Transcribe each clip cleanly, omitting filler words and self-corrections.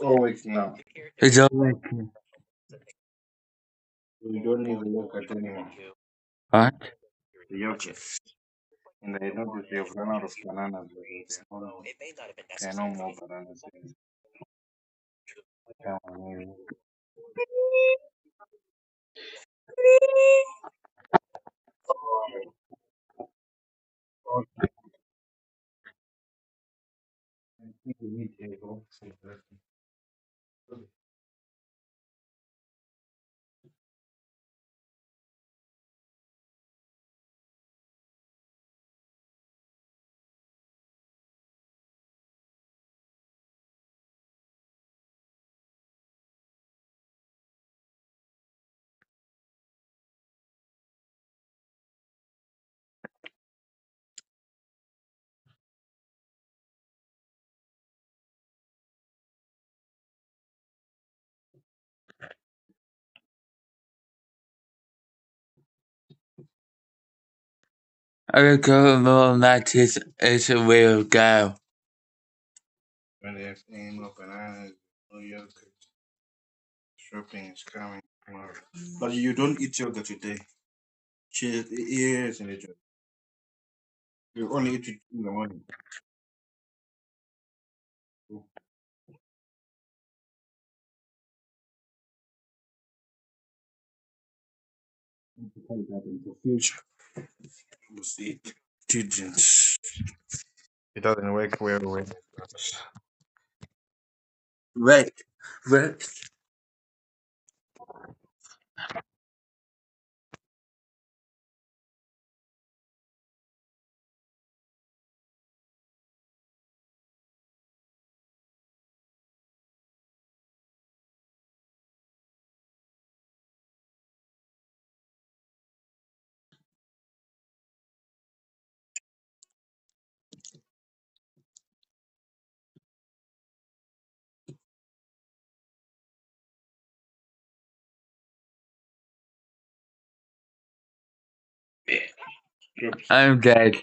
always now. It's always You don't need the yogurt anymore. what? The yogurt. And I noticed they've run out of bananas. There are no more bananas. Come on, I recommend that is a real go. when there's any more bananas, no yogurt. Shopping is coming tomorrow. But you don't eat yogurt today. Yes, in the job. You only eat it in the morning. Take that into future. We'll see. Pigeons. It doesn't work well with Right. Right. chips. I'm dead.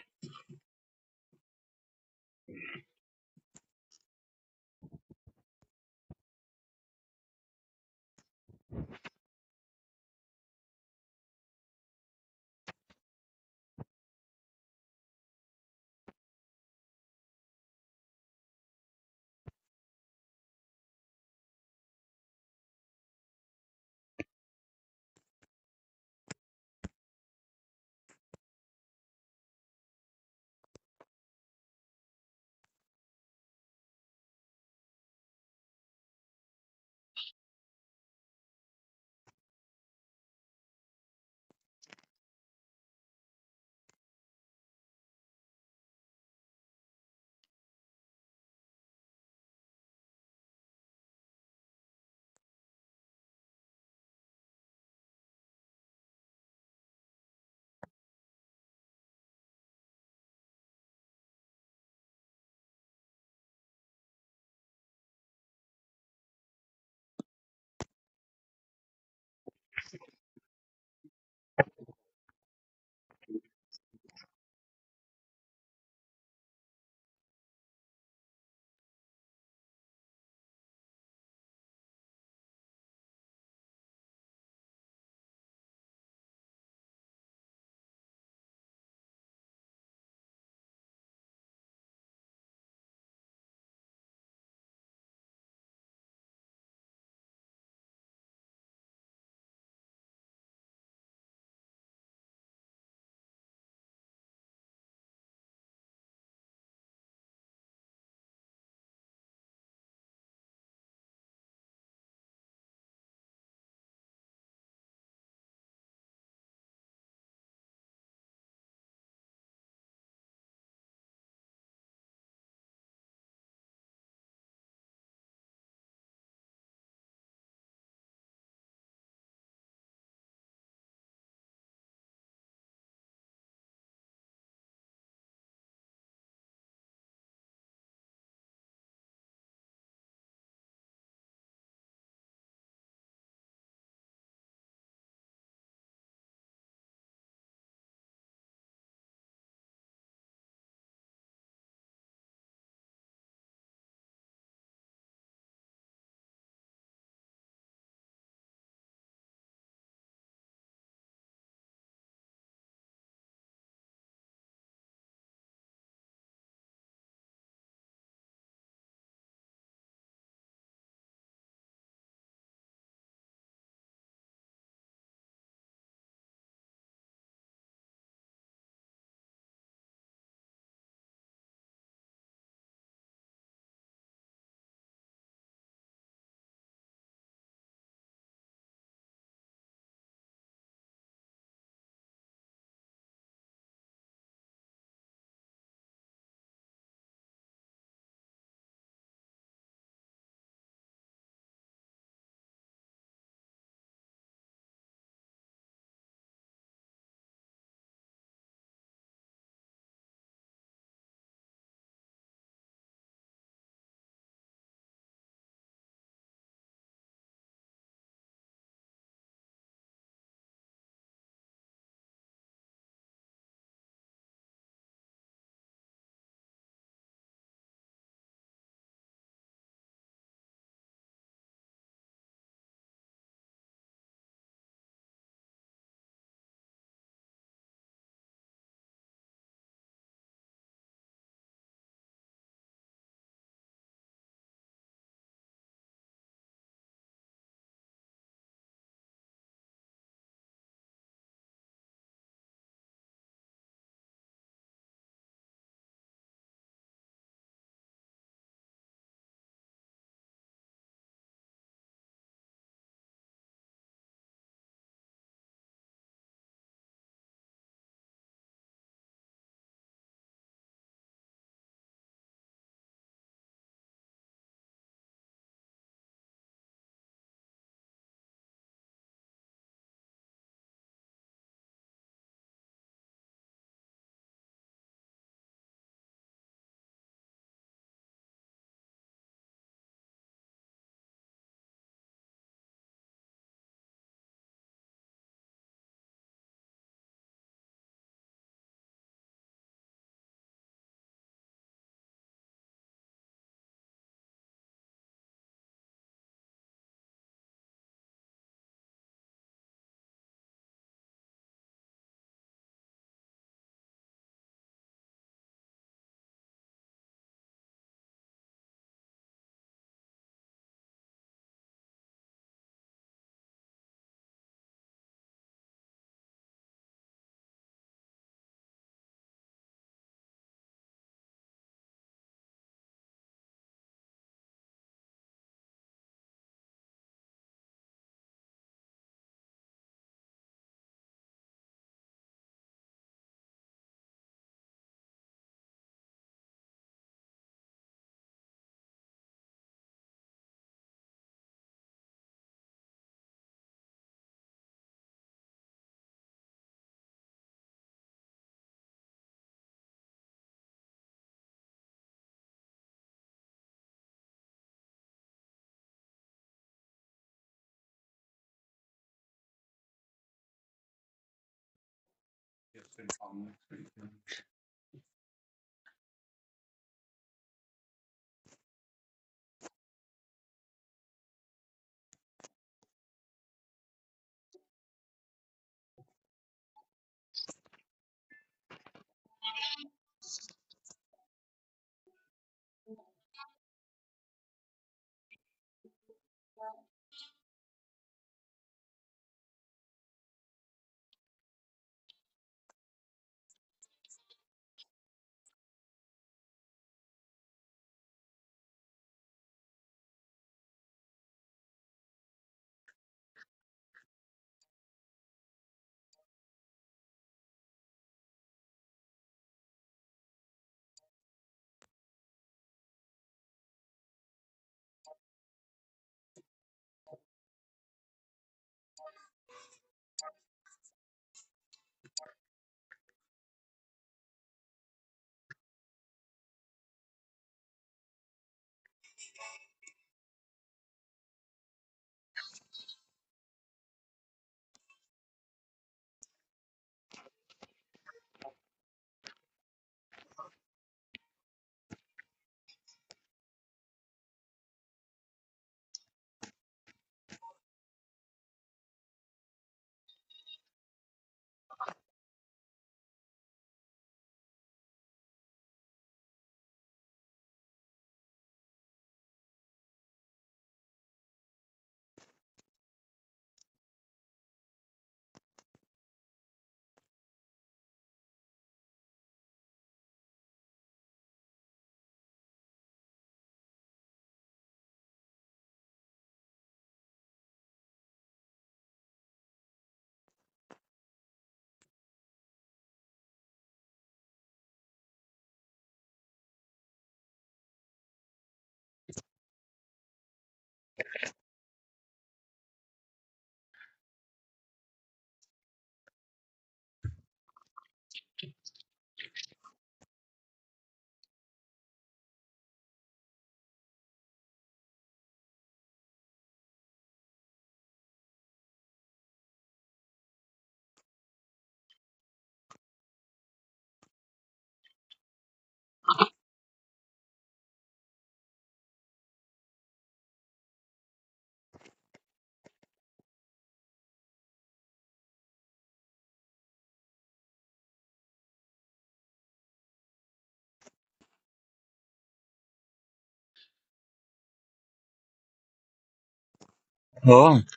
Oh,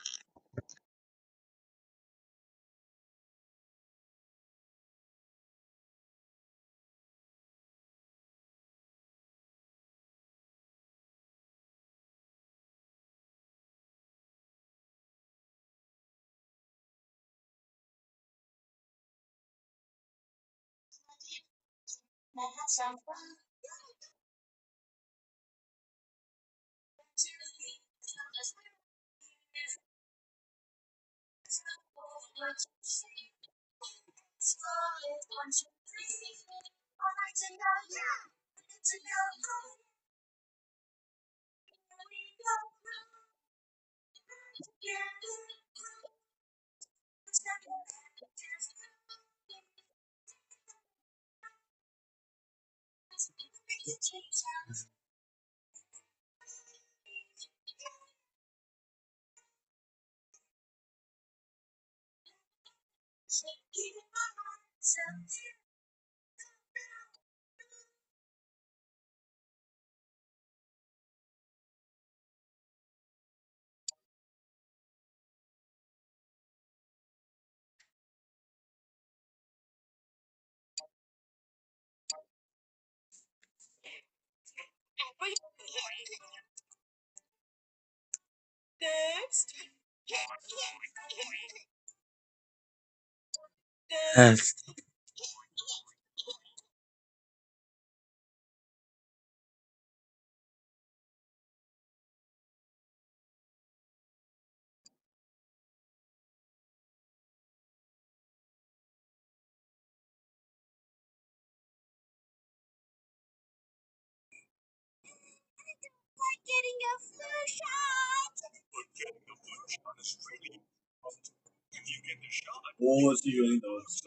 yes. Oh, it's usually those.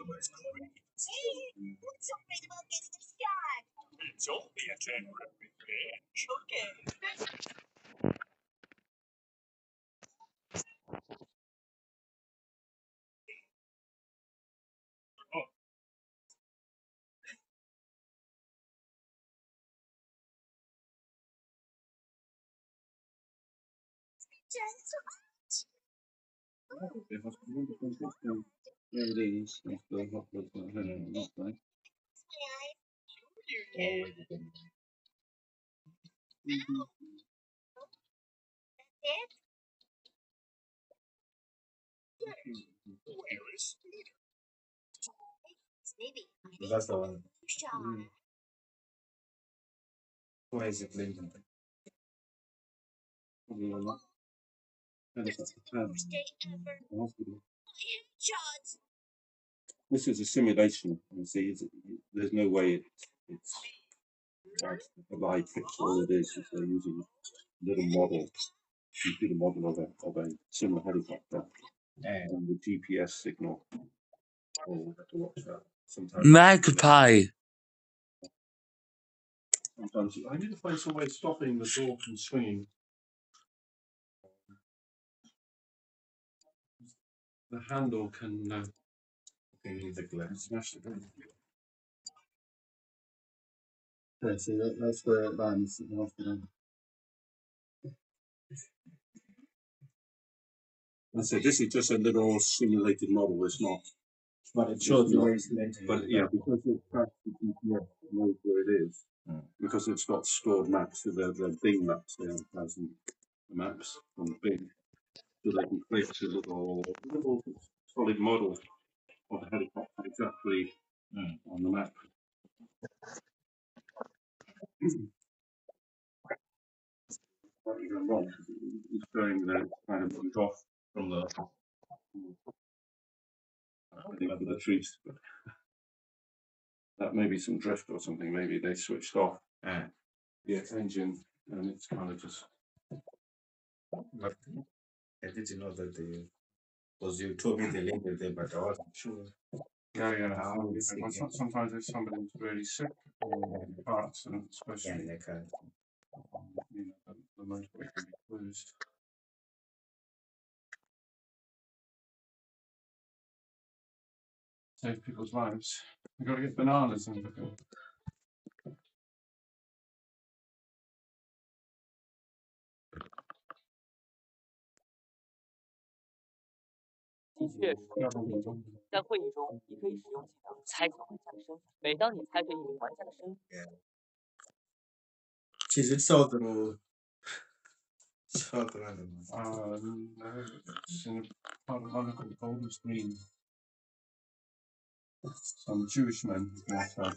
That's the one. Why is it blinking? This is a simulation. You see, there's no way it's like a live picture. All it is they're using a little model, computer model of a similar helicopter, and the GPS signal. Oh, we'll have to watch that. Magpie. Sometimes I need to find some way of stopping the door from swinging. The handle can Need the glass. smash it. Yeah, see, that's where it lands. I said this is just a little simulated model. It's not. But it shows you where it's meant to be. But yeah, because it tracks the GPS, knows where it is. Because it's got stored maps, so the Bing maps there, has the maps on Bing, so they can create a little solid model of the helicopter exactly on the map. What you're wrong, it's showing that it's kind of moved off from the trees. But that may be some drift or something. Maybe they switched off the engine, and it's kind of just. But I didn't know that they, because you told me the link is there, but I wasn't sure. Yeah. Sometimes if somebody's really sick or car accident, especially, they can't. The motorway can be closed. Save people's lives. We've got to get bananas in the field. Is it south or south London? No, it's in a part of London called Golders Green. Some Jewish men bought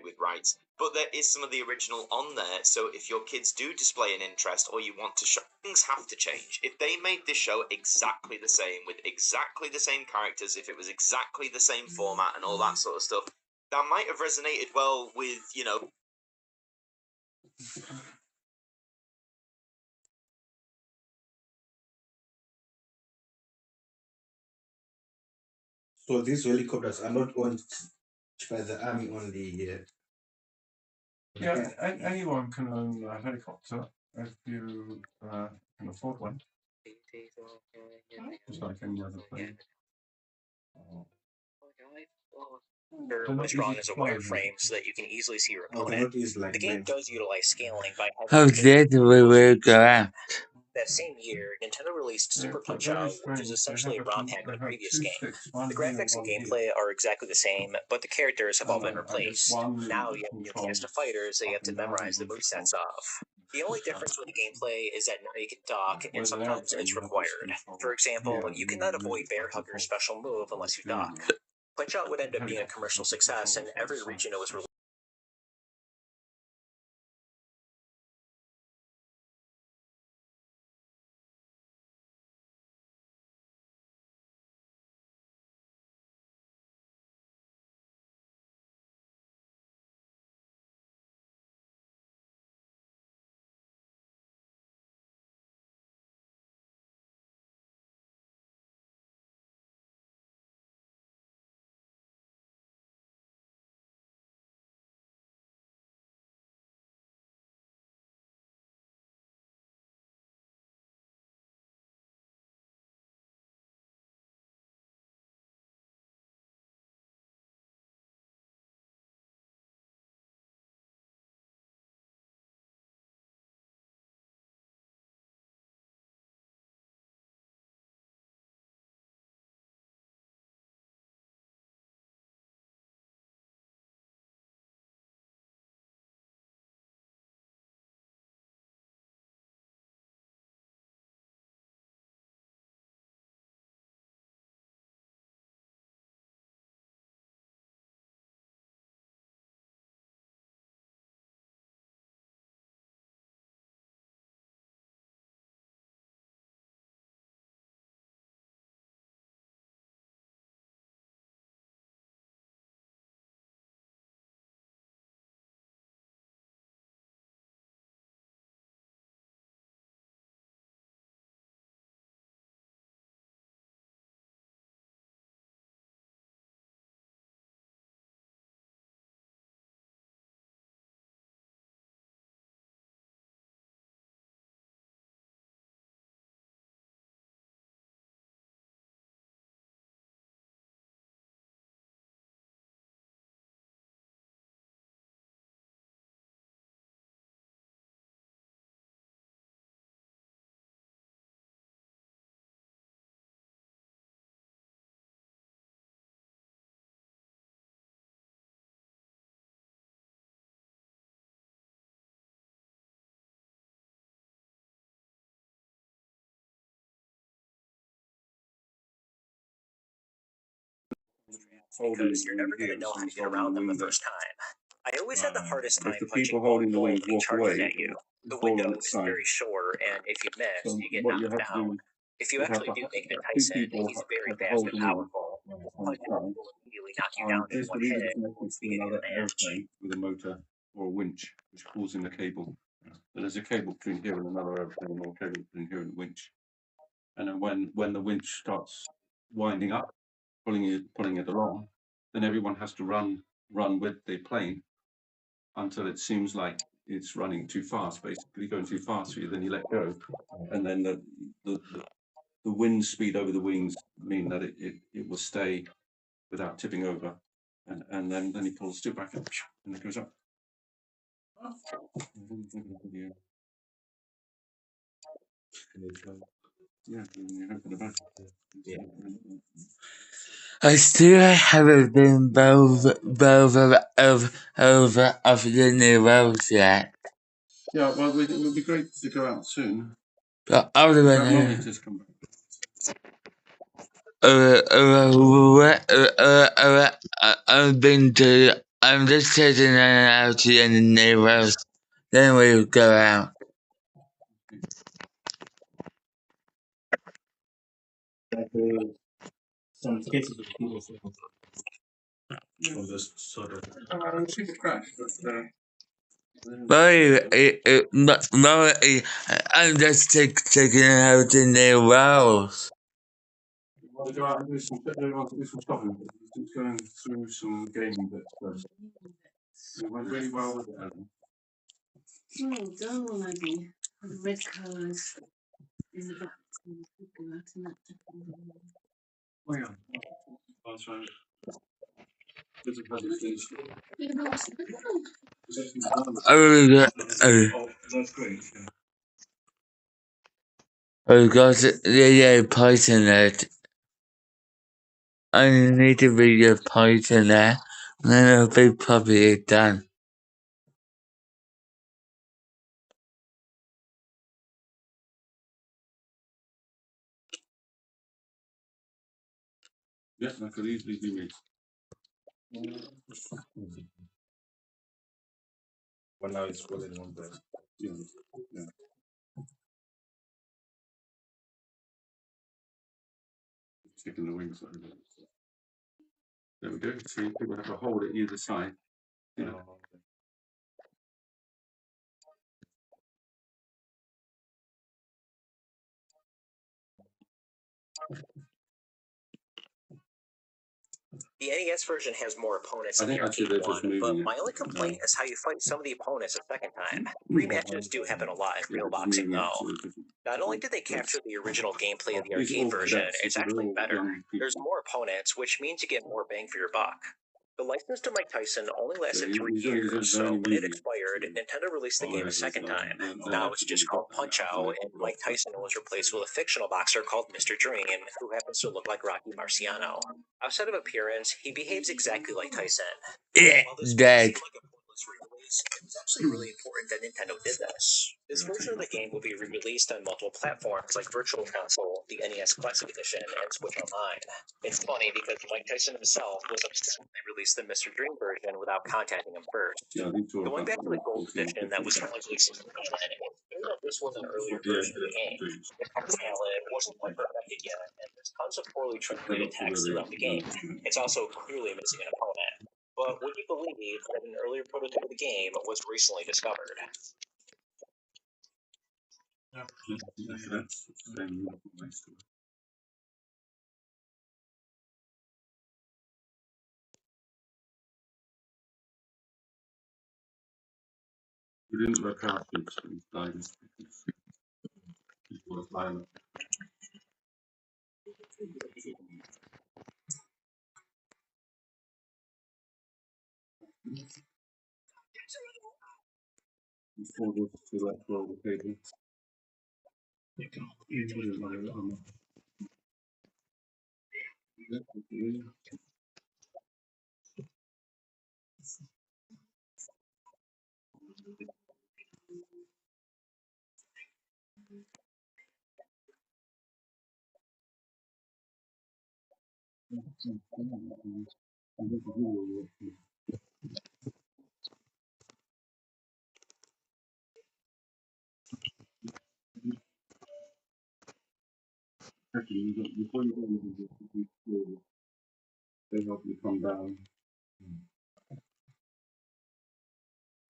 with rights, but there is some of the original on there, so if your kids do display an interest or you want to show, things have to change. If they made this show exactly the same, with exactly the same characters, if it was exactly the same format and all that sort of stuff, that might have resonated well with, So these helicopters are not owned by the army only yet. Yeah, anyone can own a helicopter if you can afford one. Just like any other plane. as strong as a wireframe so that you can easily see your opponent. The game does utilize scaling by How did we will go out? that same year, Nintendo released Super Punch-Out, which is essentially a ROM hack of the previous game. The graphics and gameplay are exactly the same, but the characters have all been replaced. Now you have a new cast of fighters that you have to memorize the movesets of. The only difference with the gameplay is that now you can dock, and sometimes it's required. For example, you cannot avoid Bear Hugger's special move unless you dock. Punch-Out would end up being a commercial success, and every region it was released because you're never going to know how to get around them the first time. I always had the hardest time punching bone when he charges at you. The window is very short, and if you miss, you get knocked down. If you actually do make the Tyson, he's very fast and powerful. His punches will immediately knock you down in one hit, beginning of the match. With a motor or a winch, which pulls in the cable. So there's a cable between here and another airplane, or a cable between here and the winch. And then when the winch starts winding up, pulling it along, then everyone has to run with the plane until it seems like it's running too fast, basically going too fast for you. Then you let go, and then the wind speed over the wings mean that it will stay without tipping over, and then he pulls it back up, and it goes up. Yeah, you open the back. Yeah. I still haven't been both of the new roads yet. Yeah, well, it would be great to go out soon. But other than that, monitors come back. I'm just taking an out to the new roads. Then we'll go out. Like some cases of people from this sort of. Super crash, but I'm just taking out the new roads. want to go out and do some shopping. Just going through some gaming bits first. It went really well with it, Adam. Well done already. The red colours in the back. Oh yeah. That's right. This is how it's finished. That's great. I got the Python it. I need to read your Python there, and then it'll be probably done. Yes, I could easily do it. But now it's all in one place. Yeah. Yeah. Taking the wings over. There we go. See, people have to hold it either side. You know. The NES version has more opponents I than think the actually arcade they're just one, but moving my it. only complaint is how you fight some of the opponents a second time. Rematches do happen a lot in real boxing, though. Not only did they capture the original gameplay of the arcade version, it's actually better. There's more opponents, which means you get more bang for your buck. The license to Mike Tyson only lasted 3 years, so when it expired, Nintendo released the game a second time. Now it's just called Punch-Out, and Mike Tyson was replaced with a fictional boxer called Mr. Dream, who happens to look like Rocky Marciano. Outside of appearance, he behaves exactly like Tyson. While this may seem like a pointless re-release, it was actually really important that Nintendo did this. This version of the game will be re-released on multiple platforms like Virtual Console, the NES Classic Edition, and Switch Online. It's funny because Mike Tyson himself was upset when they released the Mr. Dream version without contacting him first. Going back to the Gold Edition that was largely this was an earlier version of the game. The text palette wasn't quite perfected yet, and there's tons of poorly translated text throughout the game. It's also clearly missing an opponent. But would you believe that an earlier prototype of the game was recently discovered? We didn't look out for these guys. People are flying up. Before this to let go of the cable. And this is really actually, before you go into this, they help you come down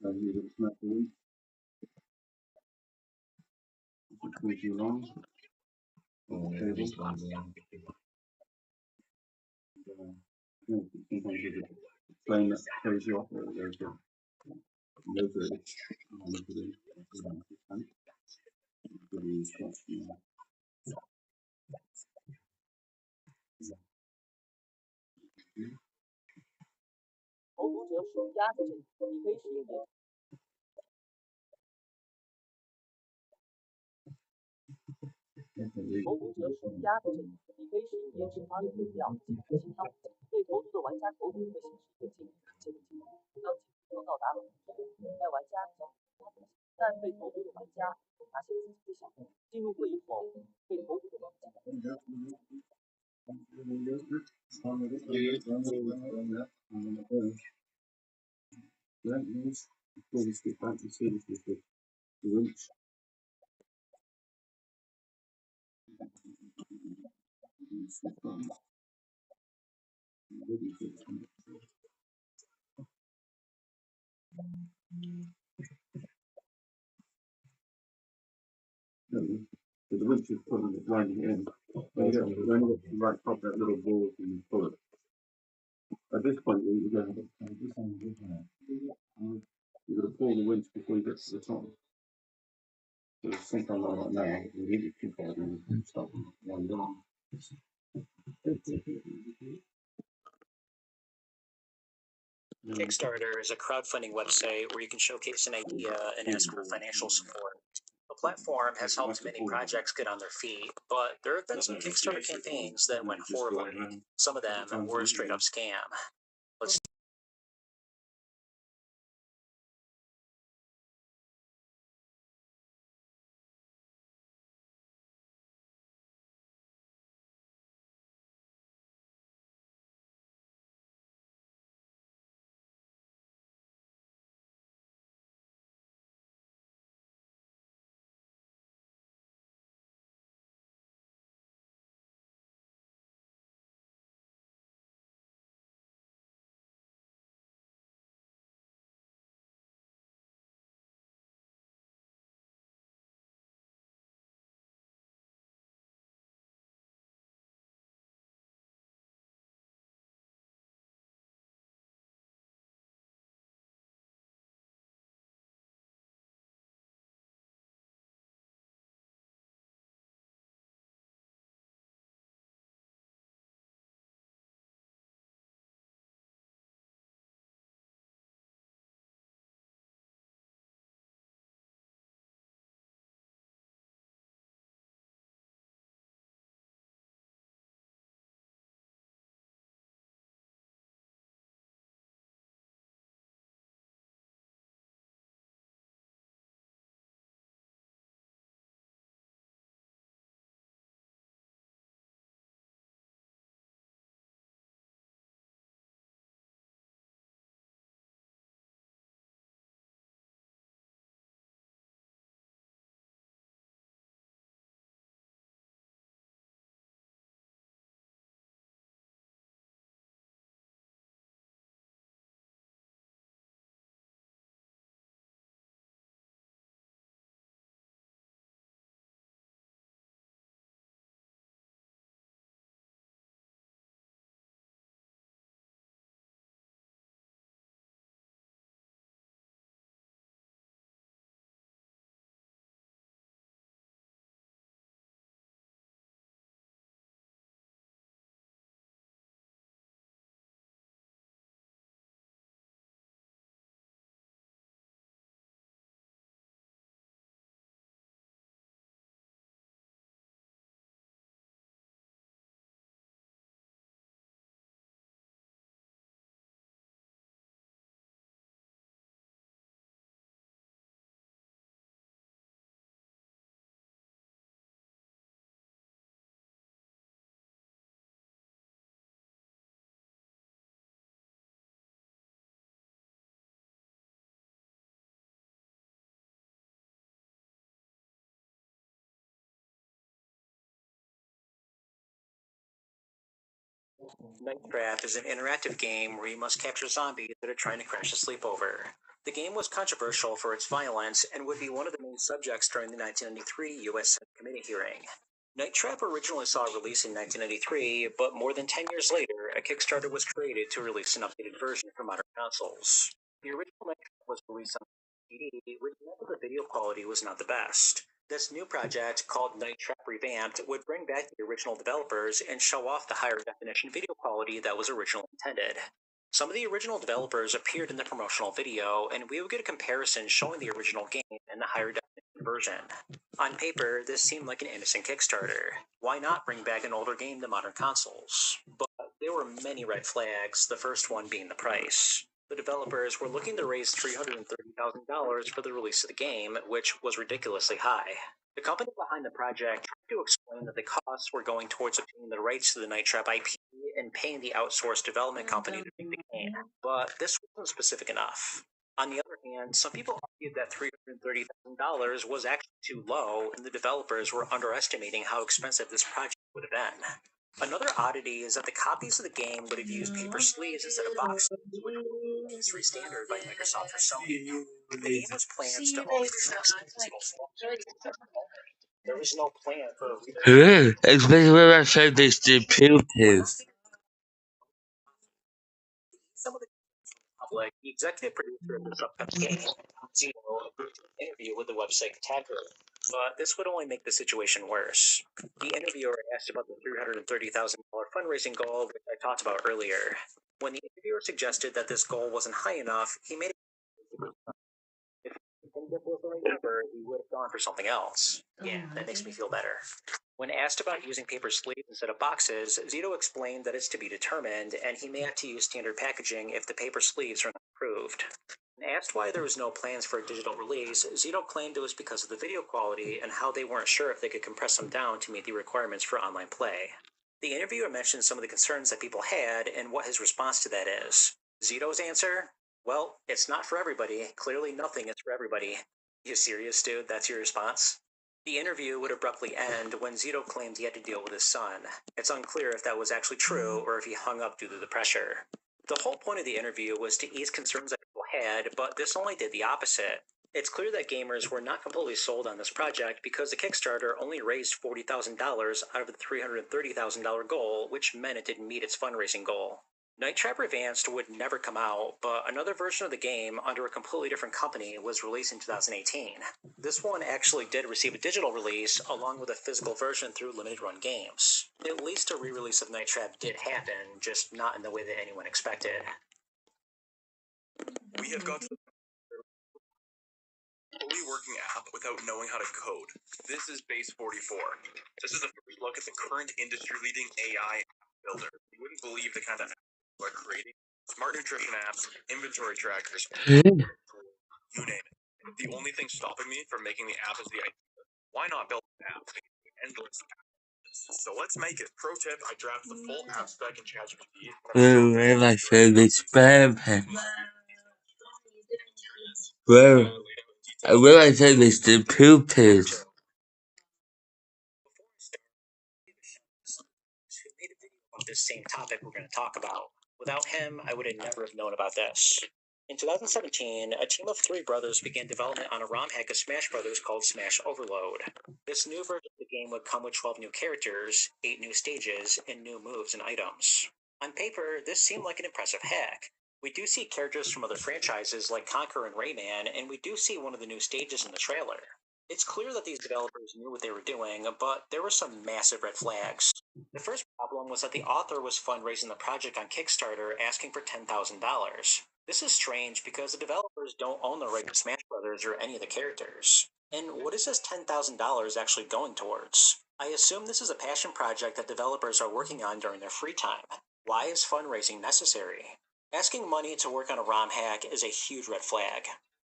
and you just snap the week, which goes you along on the table. You know, sometimes you just explain that throws you off or there's a loads of投毒者使用鸭子阵，你可以使用野投毒者使用鸭子阵，你可以使用延迟发动毒药击败其他玩家。被投毒的玩家头顶会显示一个禁语，这个禁语当禁语到达了后，该玩家将会发动。但被投毒的玩家会发现自己的小队进入会议后，被投毒的玩家。So the winch is pulling it, winding it in. When you get to the right top, that little ball, and you pull it. At this point, you're going to pull the winch before you get to the top. So sometime like that now, you need to keep it and stop one down. Kickstarter is a crowdfunding website where you can showcase an idea and ask for financial support. The platform has helped many projects get on their feet, but there have been some Kickstarter campaigns that went horribly. Some of them were a straight up scam. Let's Night Trap is an interactive game where you must capture zombies that are trying to crash a sleepover. The game was controversial for its violence and would be one of the main subjects during the 1993 U.S. Senate committee hearing. Night Trap originally saw a release in 1993, but more than 10 years later, a Kickstarter was created to release an updated version for modern consoles. The original Night Trap was released on CD, which meant that the video quality was not the best. This new project, called Night Trap Revamped, would bring back the original developers and show off the higher definition video quality that was originally intended. Some of the original developers appeared in the promotional video, and we would get a comparison showing the original game and the higher definition version. On paper, this seemed like an innocent Kickstarter. Why not bring back an older game to modern consoles? But there were many red flags, the first one being the price. The developers were looking to raise $330,000 for the release of the game, which was ridiculously high. The company behind the project tried to explain that the costs were going towards obtaining the rights to the Night Trap IP and paying the outsourced development company to make the game, but this wasn't specific enough. On the other hand, some people argued that $330,000 was actually too low, and the developers were underestimating how expensive this project would have been. Another oddity is that the copies of the game would have used paper sleeves instead of boxes, which was an industry standard by Microsoft for Sony. The game was planned to only be released in physical form. There was no plan for a Especially when I said this to people. some of the public. The executive producer of this upcoming game, Zito, agreed to an interview with the website Attacker, but this would only make the situation worse. The interviewer asked about the $330,000 fundraising goal, which I talked about earlier. When the interviewer suggested that this goal wasn't high enough, he made it. If he didn't get the right number, he would have gone for something else. Yeah, that makes me feel better. When asked about using paper sleeves instead of boxes, Zito explained that it's to be determined, and he may have to use standard packaging if the paper sleeves are not approved. When asked why there was no plans for a digital release, Zito claimed it was because of the video quality and how they weren't sure if they could compress them down to meet the requirements for online play. The interviewer mentioned some of the concerns that people had and what his response to that is. Zito's answer? Well, it's not for everybody. Clearly nothing is for everybody. You serious, dude? That's your response? The interview would abruptly end when Zito claimed he had to deal with his son. It's unclear if that was actually true or if he hung up due to the pressure. The whole point of the interview was to ease concerns that people had, but this only did the opposite. It's clear that gamers were not completely sold on this project because the Kickstarter only raised $40,000 out of the $330,000 goal, which meant it didn't meet its fundraising goal. Night Trap Advanced would never come out, but another version of the game under a completely different company was released in 2018. This one actually did receive a digital release along with a physical version through Limited Run Games. At least a re-release of Night Trap did happen, just not in the way that anyone expected. We have got to the fully working app without knowing how to code. This is Base 44. This is the first look at the current industry-leading AI builder. You wouldn't believe the kind of apps we're creating. Smart nutrition apps, inventory trackers, you name it. The only thing stopping me from making the app is the idea. Why not build an app that can do endless apps? So let's make it. Pro tip, I drafted the full app spec in ChatGPT. Where my favorite spam pen. Where my favorite the poop is. Who made a video about this same topic we're going to talk about. Without him, I would have never have known about this. In 2017, a team of 3 brothers began development on a ROM hack of Smash Brothers called Smash Overload. This new version of the game would come with 12 new characters, 8 new stages, and new moves and items. On paper, this seemed like an impressive hack. We do see characters from other franchises like Conquer and Rayman, and we do see one of the new stages in the trailer. It's clear that these developers knew what they were doing, but there were some massive red flags. The first problem was that the author was fundraising the project on Kickstarter asking for $10,000. This is strange because the developers don't own the right to Smash Brothers or any of the characters. And what is this $10,000 actually going towards? I assume this is a passion project that developers are working on during their free time. Why is fundraising necessary? Asking money to work on a ROM hack is a huge red flag.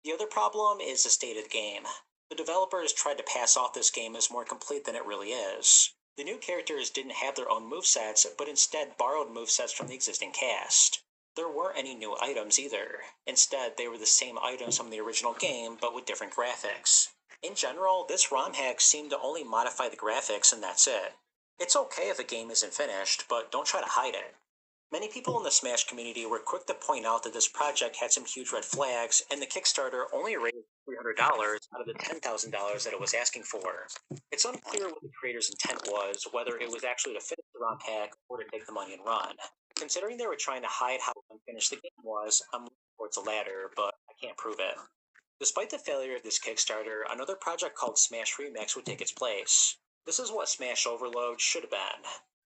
The other problem is the state of the game. The developers tried to pass off this game as more complete than it really is. The new characters didn't have their own movesets, but instead borrowed movesets from the existing cast. There weren't any new items either. Instead, they were the same items from the original game, but with different graphics. In general, this ROM hack seemed to only modify the graphics and that's it. It's okay if a game isn't finished, but don't try to hide it. Many people in the Smash community were quick to point out that this project had some huge red flags, and the Kickstarter only raised $300 out of the $10,000 that it was asking for. It's unclear what the creator's intent was, whether it was actually to finish the ROM hack or to take the money and run. Considering they were trying to hide how unfinished the game was, I'm leaning towards the latter, but I can't prove it. Despite the failure of this Kickstarter, another project called Smash Remix would take its place. This is what Smash Overload should have been.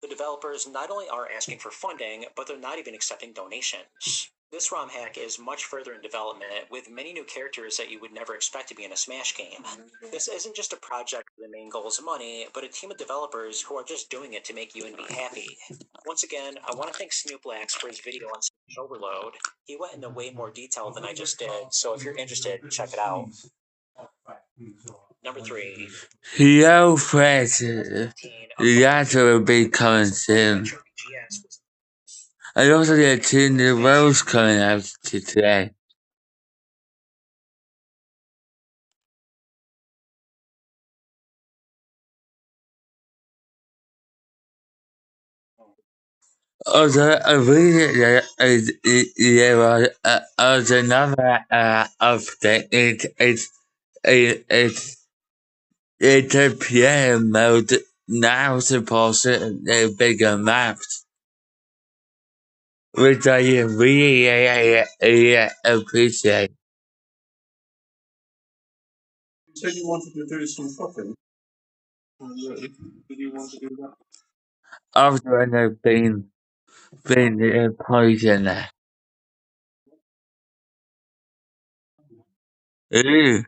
The developers not only are asking for funding, but they're not even accepting donations. This ROM hack is much further in development, with many new characters that you would never expect to be in a Smash game. This isn't just a project where the main goal is money, but a team of developers who are just doing it to make you and me happy. Once again, I want to thank Snooplex for his video on Smash Overload. He went into way more detail than I just did, so if you're interested, check it out. Number 3. Yo, Fred, the answer will be coming soon. I also get 2 new roles coming out today. Also, I read that there was another update. It's a player mode now supposed to bigger maps, which I really appreciate. You said you wanted to do some shopping. Did you want to do that? After I've been poisoned. Ooh,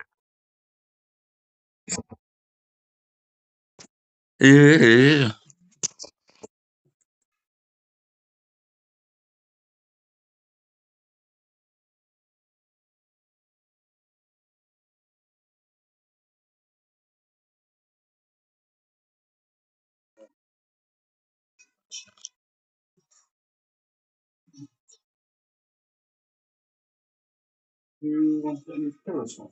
ooh. Do you want to do parasol?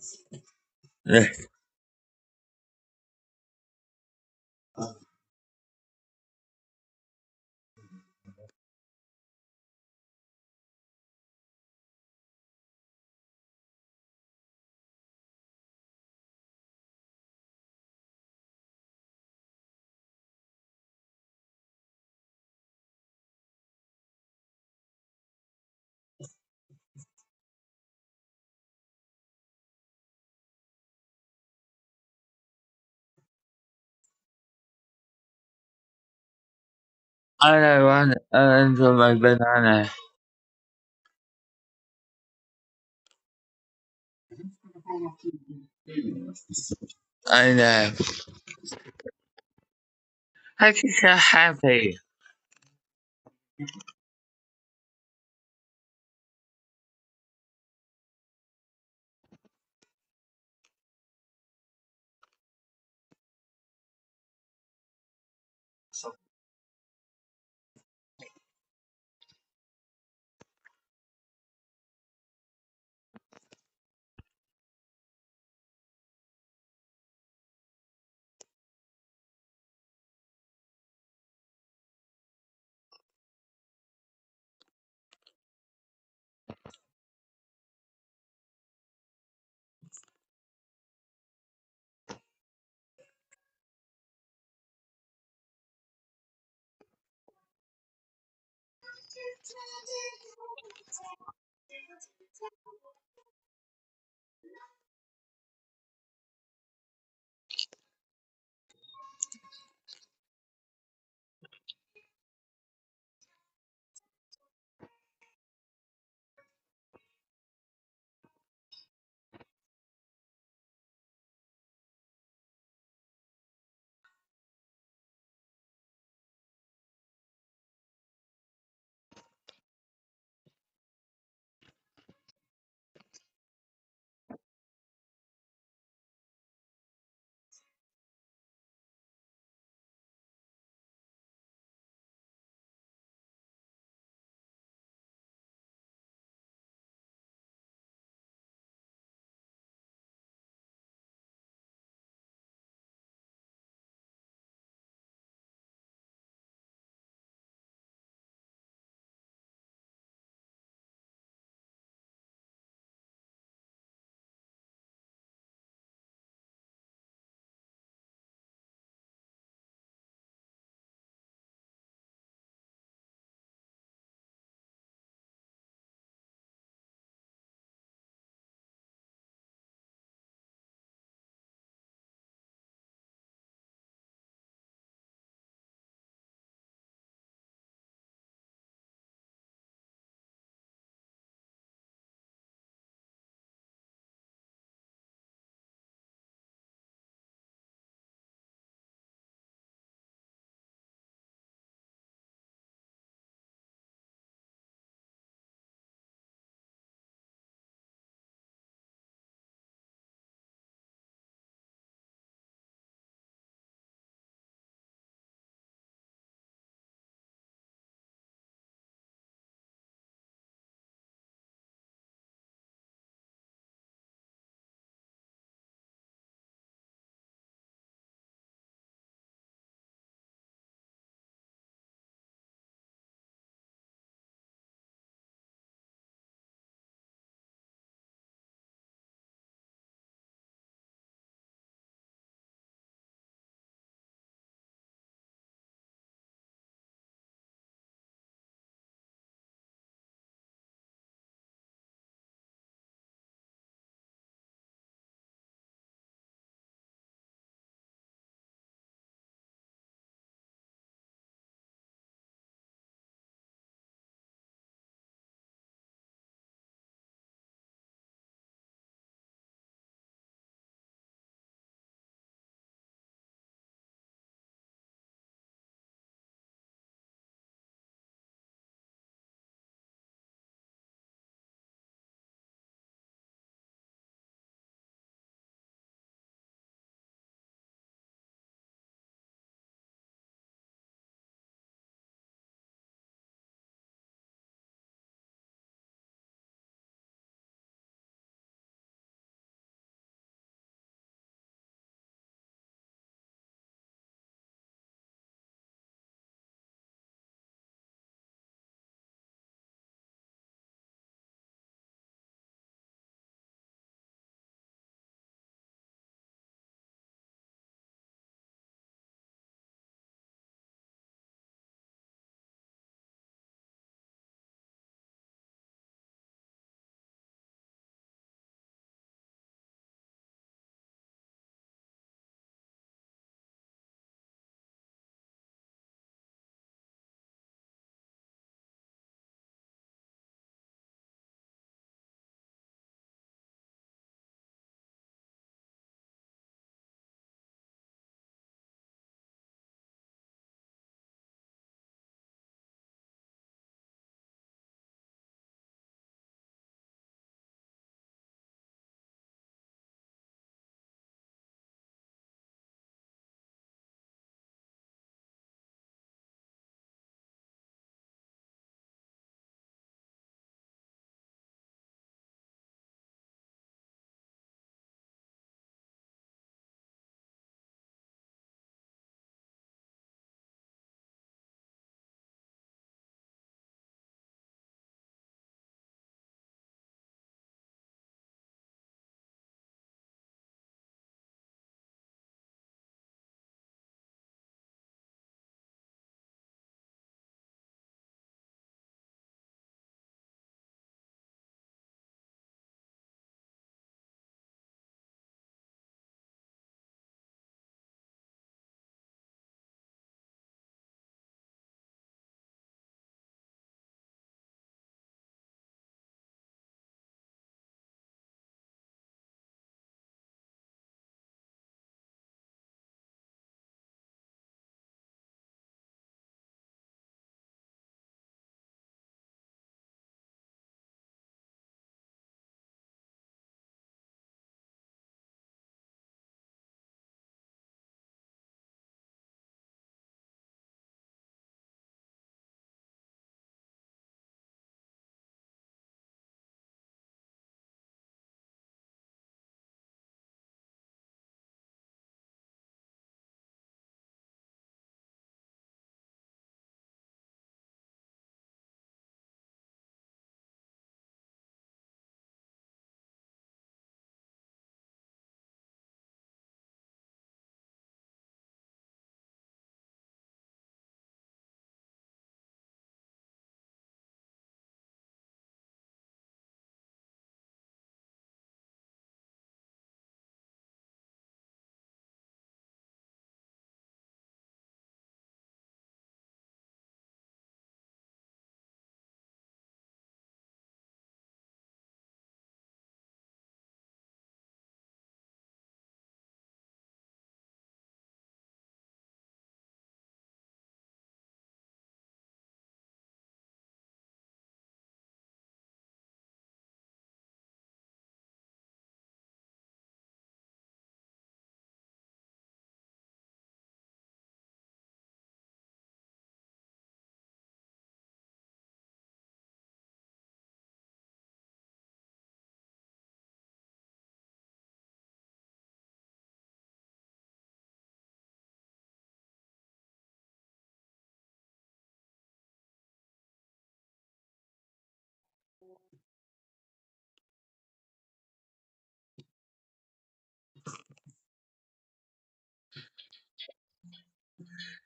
I want for my banana. I know. I'm just so happy.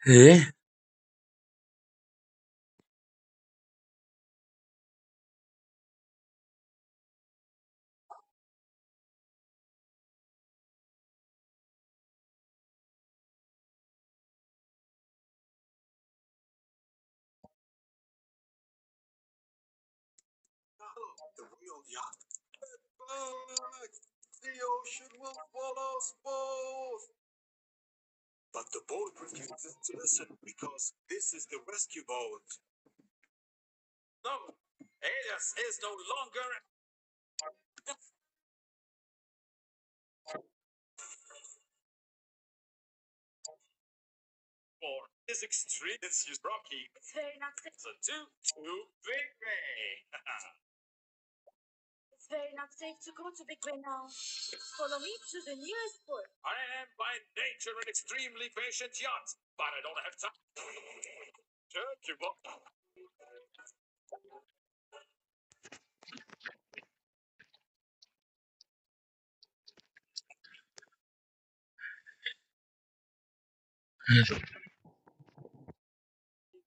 Yeah. The real yacht. Back! The ocean will swallow us both! But the boat refuses to listen because this is the rescue boat. No, Elias is no longer. For his extreme, it's Rocky. It's very not safe. So two big bang. It's very not safe to go to Big Bay now. Follow me to the nearest port. I am by nature an extremely patient yacht, but I don't have time. Sure, you won't.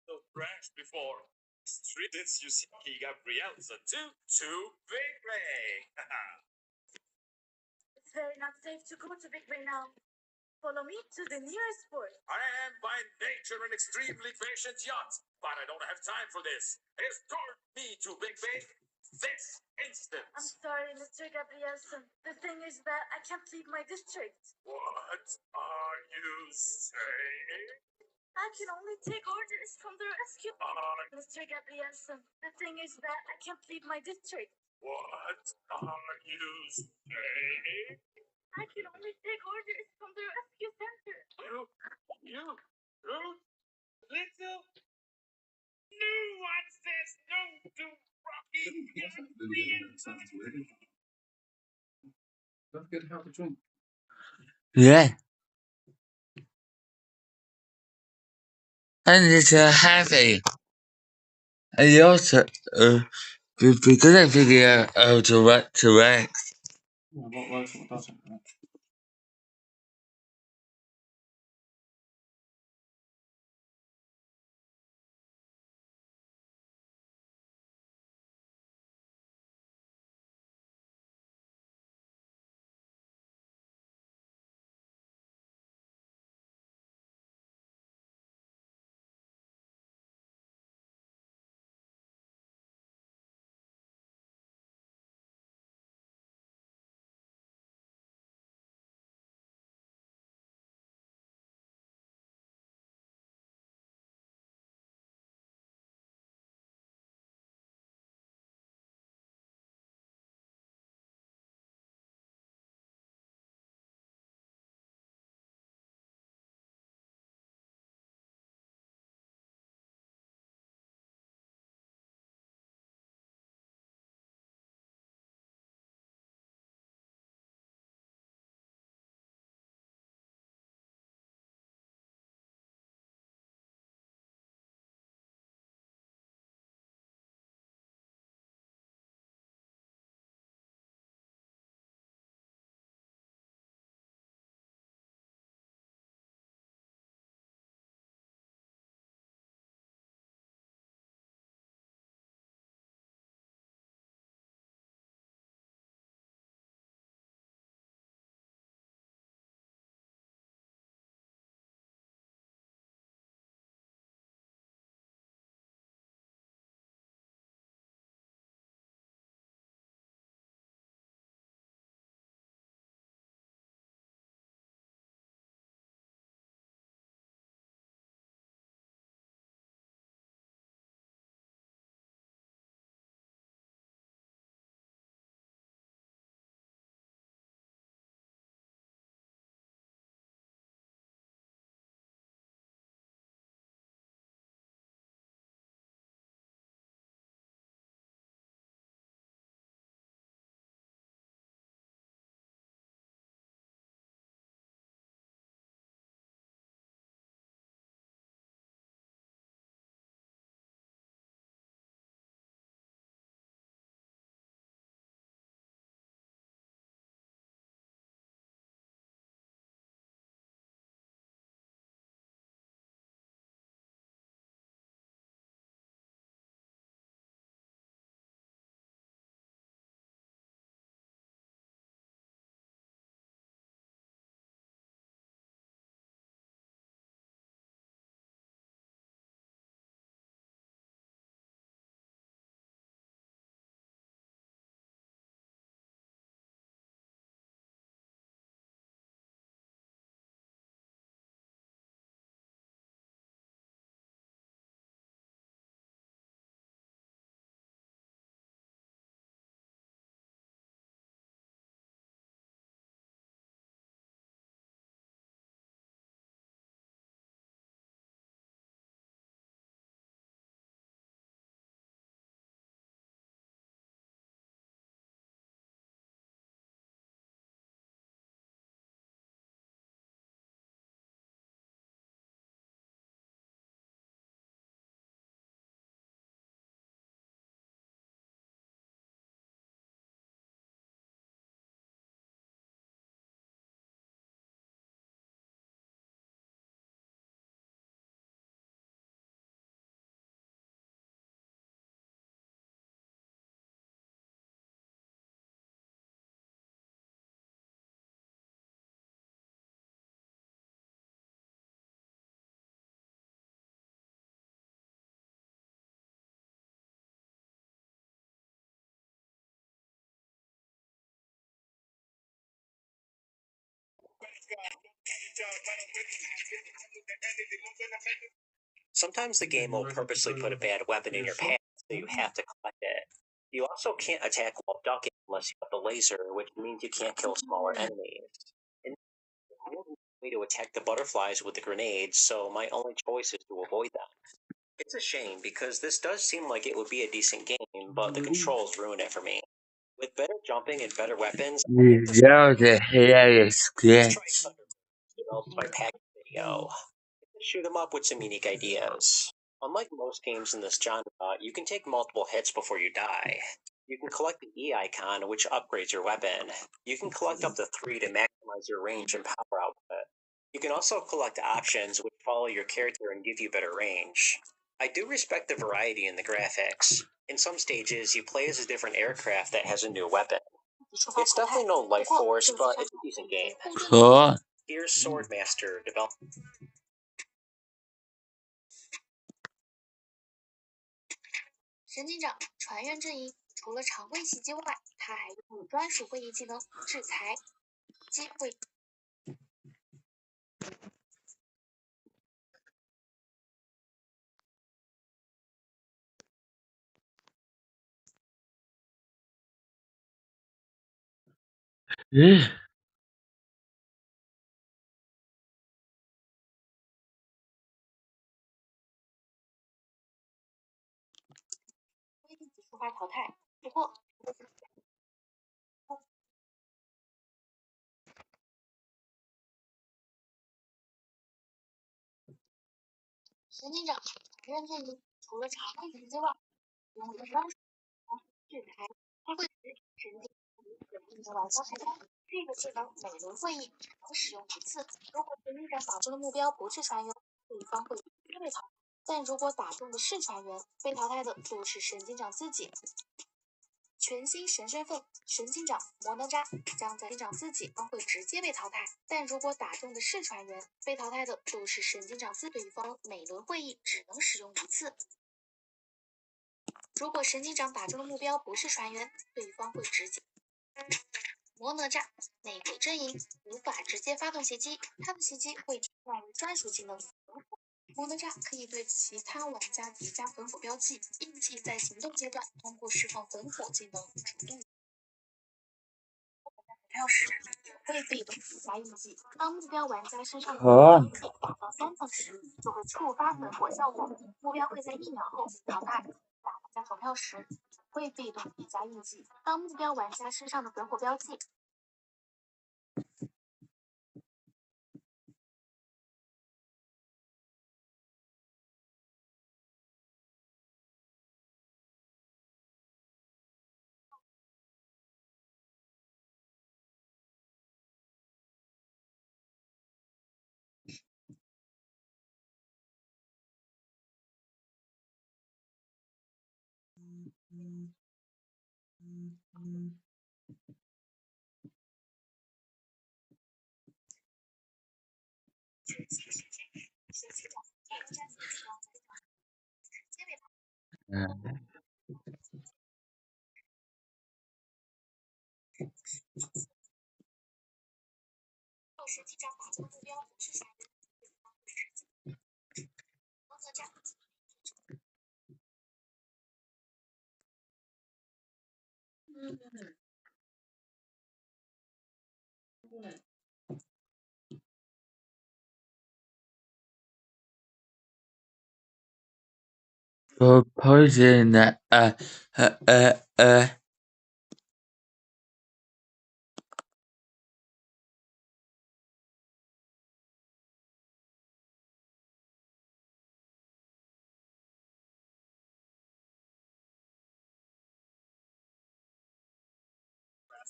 So crashed before. Streets you see Gabrielle, so two big bang. It's very not safe to go to Big Bay now. Follow me to the nearest port. I am by nature an extremely patient yacht, but I don't have time for this. Escort me to Big Bay this instant. I'm sorry, Mr. Gabrielson. The thing is that I can't leave my district. What are you saying? I can only take orders from the rescue. Mr. Gabrielson, the thing is that I can't leave my district. What are you saying? I can only take orders from the rescue center. You, little nuance says no to Rocky. Don't forget how to drink. Yeah. And it's happy. And you also, because I figure out how to what to Rex. What works, what doesn't. Right? Sometimes the game will purposely put a bad weapon in your path, so you have to collect it. You also can't attack while ducking unless you have the laser, which means you can't kill smaller enemies. And I have no way to attack the butterflies with the grenades, so my only choice is to avoid them. It's a shame because this does seem like it would be a decent game, but the controls ruin it for me. With better jumping and better weapons, I think this That was a hilarious Let's try sketch. Thunderbird, developed by Pack Video. Shoot 'em up with some unique ideas. Unlike most games in this genre, you can take multiple hits before you die. You can collect the E icon, which upgrades your weapon. You can collect up to 3 to maximize your range and power output. You can also collect options which follow your character and give you better range. I do respect the variety in the graphics. In some stages, you play as a different aircraft that has a new weapon. It's definitely no Life Force, but it's a decent game. Cool. Here's Swordmaster, developed神警长船员阵营除了常规袭击外，他还有专属会议技能制裁、机会。Yeah. 规定级触发淘汰。不过，神警长船员阵营除了常规袭击外，拥有专属制裁、机会值、神经进行玩家判断。这个技能每轮会议只能使用一次。如果神警长打中的目标不是船员，对方会直接被淘汰；但如果打中的是船员，被淘汰的就是神警长自己。全新神身份神警长摩纳扎将在神警长自己将会直接被淘汰，但如果打中的是船员，被淘汰的就是神警长自对方每轮会议只能使用一次。如果神警长打中的目标不是船员，对方会直接摩哪吒内鬼阵营无法直接发动袭击，他的袭击会替换为专属技能焚火。摩哪吒可以对其他玩家叠加焚火标记，并且在行动阶段通过释放焚火技能主动票时会被动加印记。当目标玩家身上的好。打到3层时，就会触发焚火效果，目标会在1秒后淘汰。打玩家投票时会被动叠加印记。当目标玩家身上的焚火标记神机长打中目标不是船员，摩哪吒Proposing that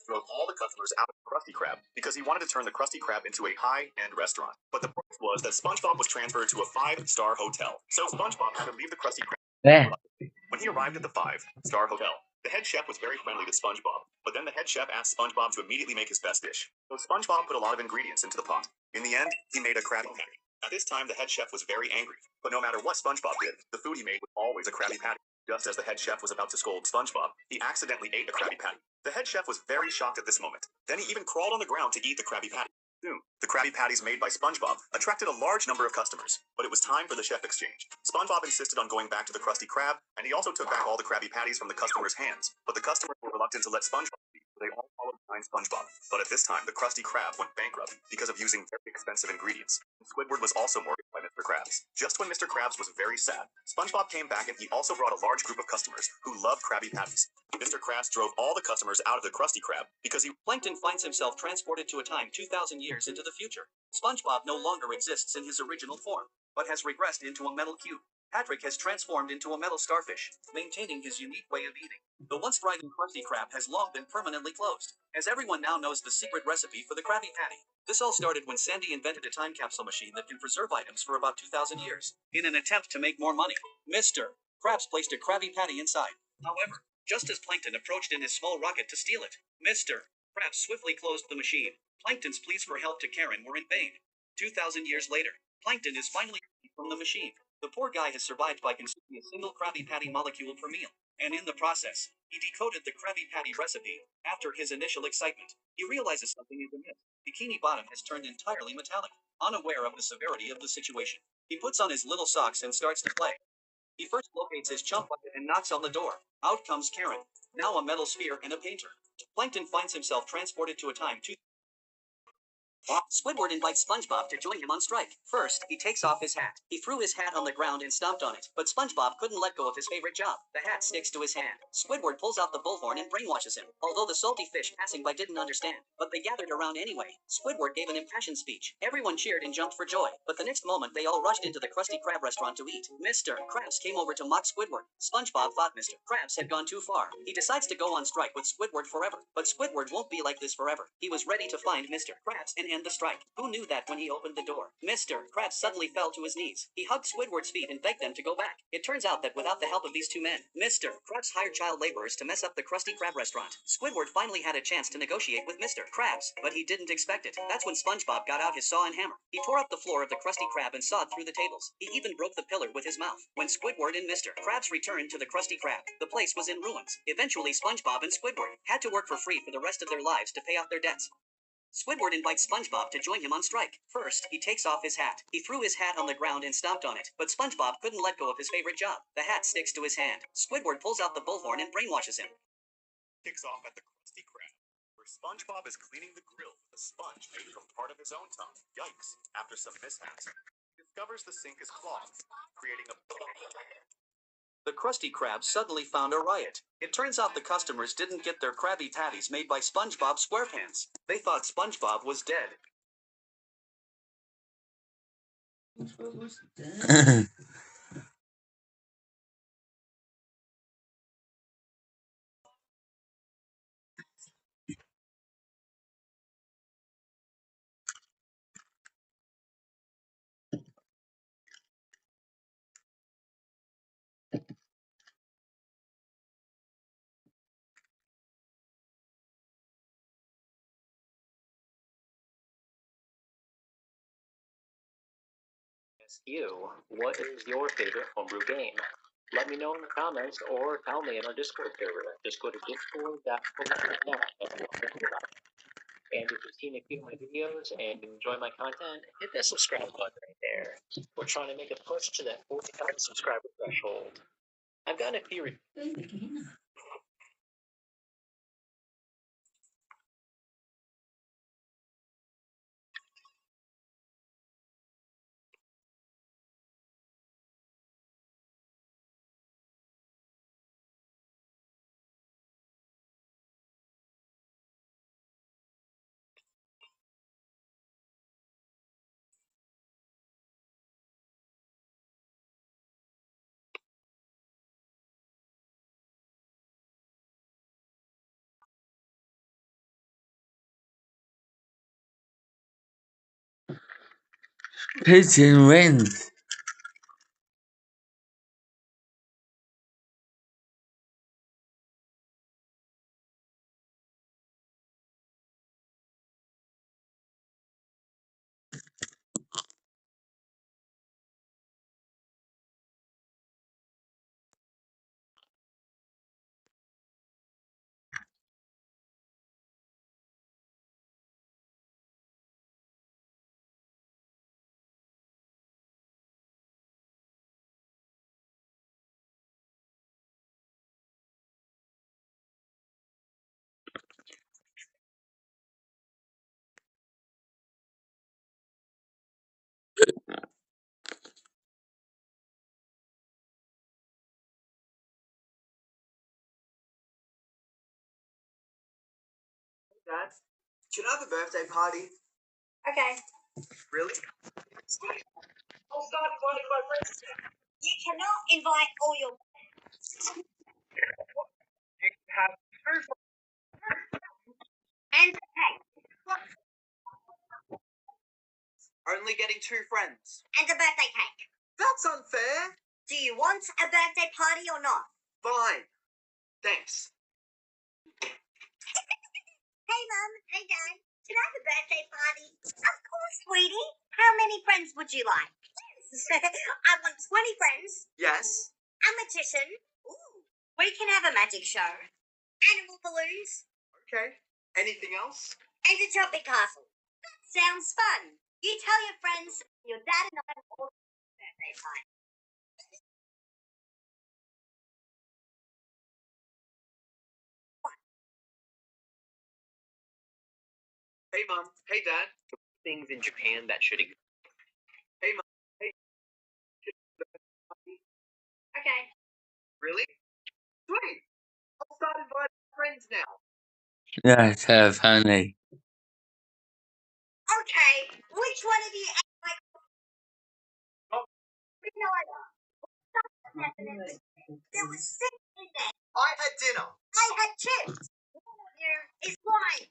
drove all the customers out of Krusty Krab because he wanted to turn the Krusty Krab into a high-end restaurant. But the problem was that SpongeBob was transferred to a 5-star hotel. So SpongeBob had to leave the Krusty Krab. yeah. When he arrived at the 5-star hotel, the head chef was very friendly to SpongeBob. But then the head chef asked SpongeBob to immediately make his best dish. So SpongeBob put a lot of ingredients into the pot. In the end, he made a Krabby Patty. At this time, the head chef was very angry. But no matter what SpongeBob did, the food he made was always a Krabby Patty. Just as the head chef was about to scold SpongeBob, he accidentally ate a Krabby Patty. The head chef was very shocked at this moment. Then he even crawled on the ground to eat the Krabby Patty. Soon, the Krabby Patties made by SpongeBob attracted a large number of customers, but it was time for the chef exchange. SpongeBob insisted on going back to the Krusty Krab, and he also took back all the Krabby Patties from the customers' hands. But the customers were reluctant to let SpongeBob leave, so they all followed behind SpongeBob. But at this time, the Krusty Krab went bankrupt because of using very expensive ingredients. Squidward was also mortgaged by Mr. Krabs. Just when Mr. Krabs was very sad, SpongeBob came back and he also brought a large group of customers who loved Krabby Patties. Mr. Krabs drove all the customers out of the Krusty Krab because he Plankton finds himself transported to a time 2,000 years into the future. SpongeBob no longer exists in his original form, but has regressed into a metal cube. Patrick has transformed into a metal starfish, maintaining his unique way of eating. The once thriving Krusty Krab has long been permanently closed, as everyone now knows the secret recipe for the Krabby Patty. This all started when Sandy invented a time capsule machine that can preserve items for about 2,000 years. In an attempt to make more money, Mr. Krabs placed a Krabby Patty inside. However, just as Plankton approached in his small rocket to steal it, Mr. Krabs swiftly closed the machine. Plankton's pleas for help to Karen were in vain. 2,000 years later, Plankton is finally freed from the machine. The poor guy has survived by consuming a single Krabby Patty molecule per meal, and in the process, he decoded the Krabby Patty recipe. After his initial excitement, he realizes something is amiss. Bikini Bottom has turned entirely metallic. Unaware of the severity of the situation, he puts on his little socks and starts to play. He first locates his chump bucket and knocks on the door. Out comes Karen, now a metal sphere and a painter. Plankton finds himself transported to a time Squidward invites SpongeBob to join him on strike. First, he takes off his hat. He threw his hat on the ground and stomped on it, but SpongeBob couldn't let go of his favorite job. The hat sticks to his hand. Squidward pulls out the bullhorn and brainwashes him, although the salty fish passing by didn't understand. But they gathered around anyway. Squidward gave an impassioned speech. Everyone cheered and jumped for joy, but the next moment they all rushed into the Krusty Krab restaurant to eat. Mr. Krabs came over to mock Squidward. SpongeBob thought Mr. Krabs had gone too far. He decides to go on strike with Squidward forever, but Squidward won't be like this forever. He was ready to find Mr. Krabs and end the strike. Who knew that when he opened the door? Mr. Krabs suddenly fell to his knees. He hugged Squidward's feet and begged them to go back. It turns out that without the help of these two men, Mr. Krabs hired child laborers to mess up the Krusty Krab restaurant. Squidward finally had a chance to negotiate with Mr. Krabs, but he didn't expect it. That's when SpongeBob got out his saw and hammer. He tore up the floor of the Krusty Krab and sawed through the tables. He even broke the pillar with his mouth. When Squidward and Mr. Krabs returned to the Krusty Krab, the place was in ruins. Eventually, SpongeBob and Squidward had to work for free for the rest of their lives to pay off their debts. Squidward invites SpongeBob to join him on strike. First, he takes off his hat. He threw his hat on the ground and stomped on it, but SpongeBob couldn't let go of his favorite job. The hat sticks to his hand. Squidward pulls out the bullhorn and brainwashes him. kicks off at the Krusty Krab, where SpongeBob is cleaning the grill with a sponge made from part of his own tongue. Yikes! After some mishaps, he discovers the sink is clogged, creating a The Krusty Krab suddenly found a riot. It turns out the customers didn't get their Krabby Patties made by SpongeBob SquarePants. They thought SpongeBob was dead. What was that? You, what is your favorite homebrew game? Let me know in the comments or tell me in our Discord server. Just go to discord.net. And if you've seen a few of my videos and you enjoy my content, hit that subscribe button right there. We're trying to make a push to that 40,000 subscriber threshold. I've got a few Pigeon wins. Dad, can I have a birthday party? Okay. Really? Sweet. I'll start inviting my friends. You cannot invite all your You have two and hey, only getting 2 friends. and a birthday cake. That's unfair. Do you want a birthday party or not? Fine. Thanks. Hey, Mum. Hey, Dad. Can I have a birthday party? Of course, sweetie. How many friends would you like? I want 20 friends. Yes. A magician. Ooh. We can have a magic show. Animal balloons. Okay. Anything else? And a tropic castle. That sounds fun. You tell your friends your dad and I will all birthday party. Hey, Mom. Hey, Dad. Things in Japan that should exist. Hey, Mom. Hey. Okay. Really? Sweet. I'll start inviting friends now. That's so funny. Okay. Which one of you ate my Oh. No, I don't. There was 6 in there. I had dinner. I had chips. Here is wine.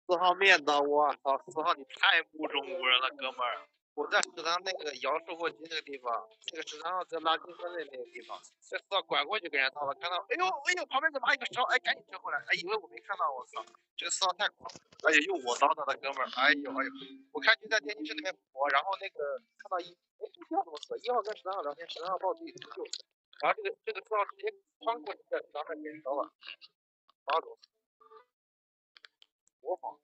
4号面的，我操，4号你太不中国人了，哥们儿。我在食堂那个摇售货机那个地方，那个食堂在垃圾分类那个地方，这4号拐过去给人倒了，看到，哎呦哎呦，旁边怎么还有个10号？哎，赶紧折回来，哎，以为我没看到，我操，这个4号太狂了，而且又我倒的了，哥们儿，哎呦哎呦，我看就在电梯室里面跑，然后那个看到1号怎么死？1号跟10号聊天，10号报自己求救，然后这个4号直接穿过去在食堂那给人倒了，8种模仿。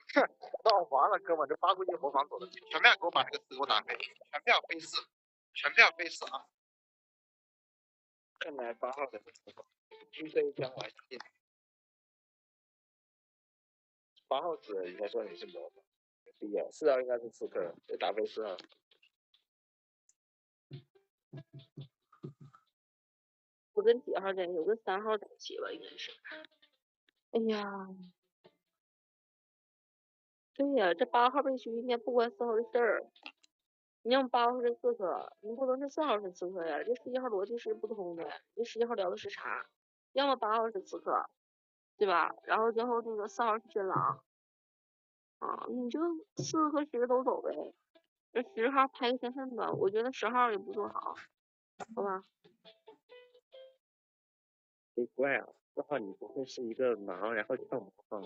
那完了，哥们，这8估计模仿走的，全面给我把这个4给我打飞，全票飞4，全票飞4啊！看来8号的军队将来信，8号子应该说你是模仿，没必要，4号应该是刺客，得打飞4号。我跟几号在一起？我跟3号在一起吧，应该是。哎呀，对呀，这8号被狙应该不关4号的事儿。你让8号是刺客，你不能是4号是刺客呀，这11号逻辑是不通的。这11号聊的是啥？要么8号是刺客，对吧？然后最后这个4号是真狼，啊，你就4和10都走呗。这10号拍个身份吧，我觉得10号也不做好，好吧？奇怪啊，4号你不会是一个狼，然后跳模仿，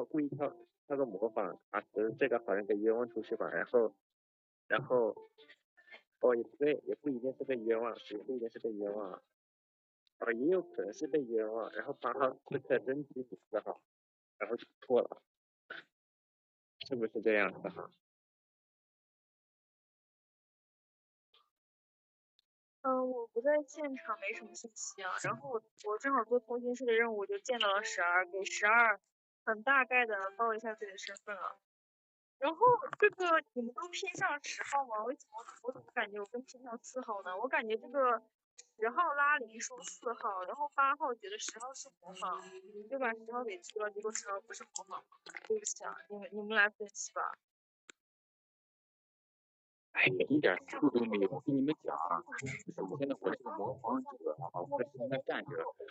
故意跳个模仿，这个好像个冤枉出去吧，然后哦也不对，也不一定是被冤枉，也不一定是被冤枉，也有可能是被冤枉，然后8号刺客真狙你4号，然后就错了，是不是这样的哈？我不在现场，没什么信息啊。然后我正好做通讯室的任务，我就见到了12，给12很大概的报一下自己的身份了。然后这个你们都偏向10号吗？为什么我怎么感觉我更偏向4号呢？我感觉这个10号拉铃说4号，然后8号觉得10号是模仿，就把10号给去了，结果10号不是模仿。对不起啊，你们来分析吧。哎呀，一点思路都没有。我跟你们讲啊，首先呢，我这个模仿者啊，我是那站着，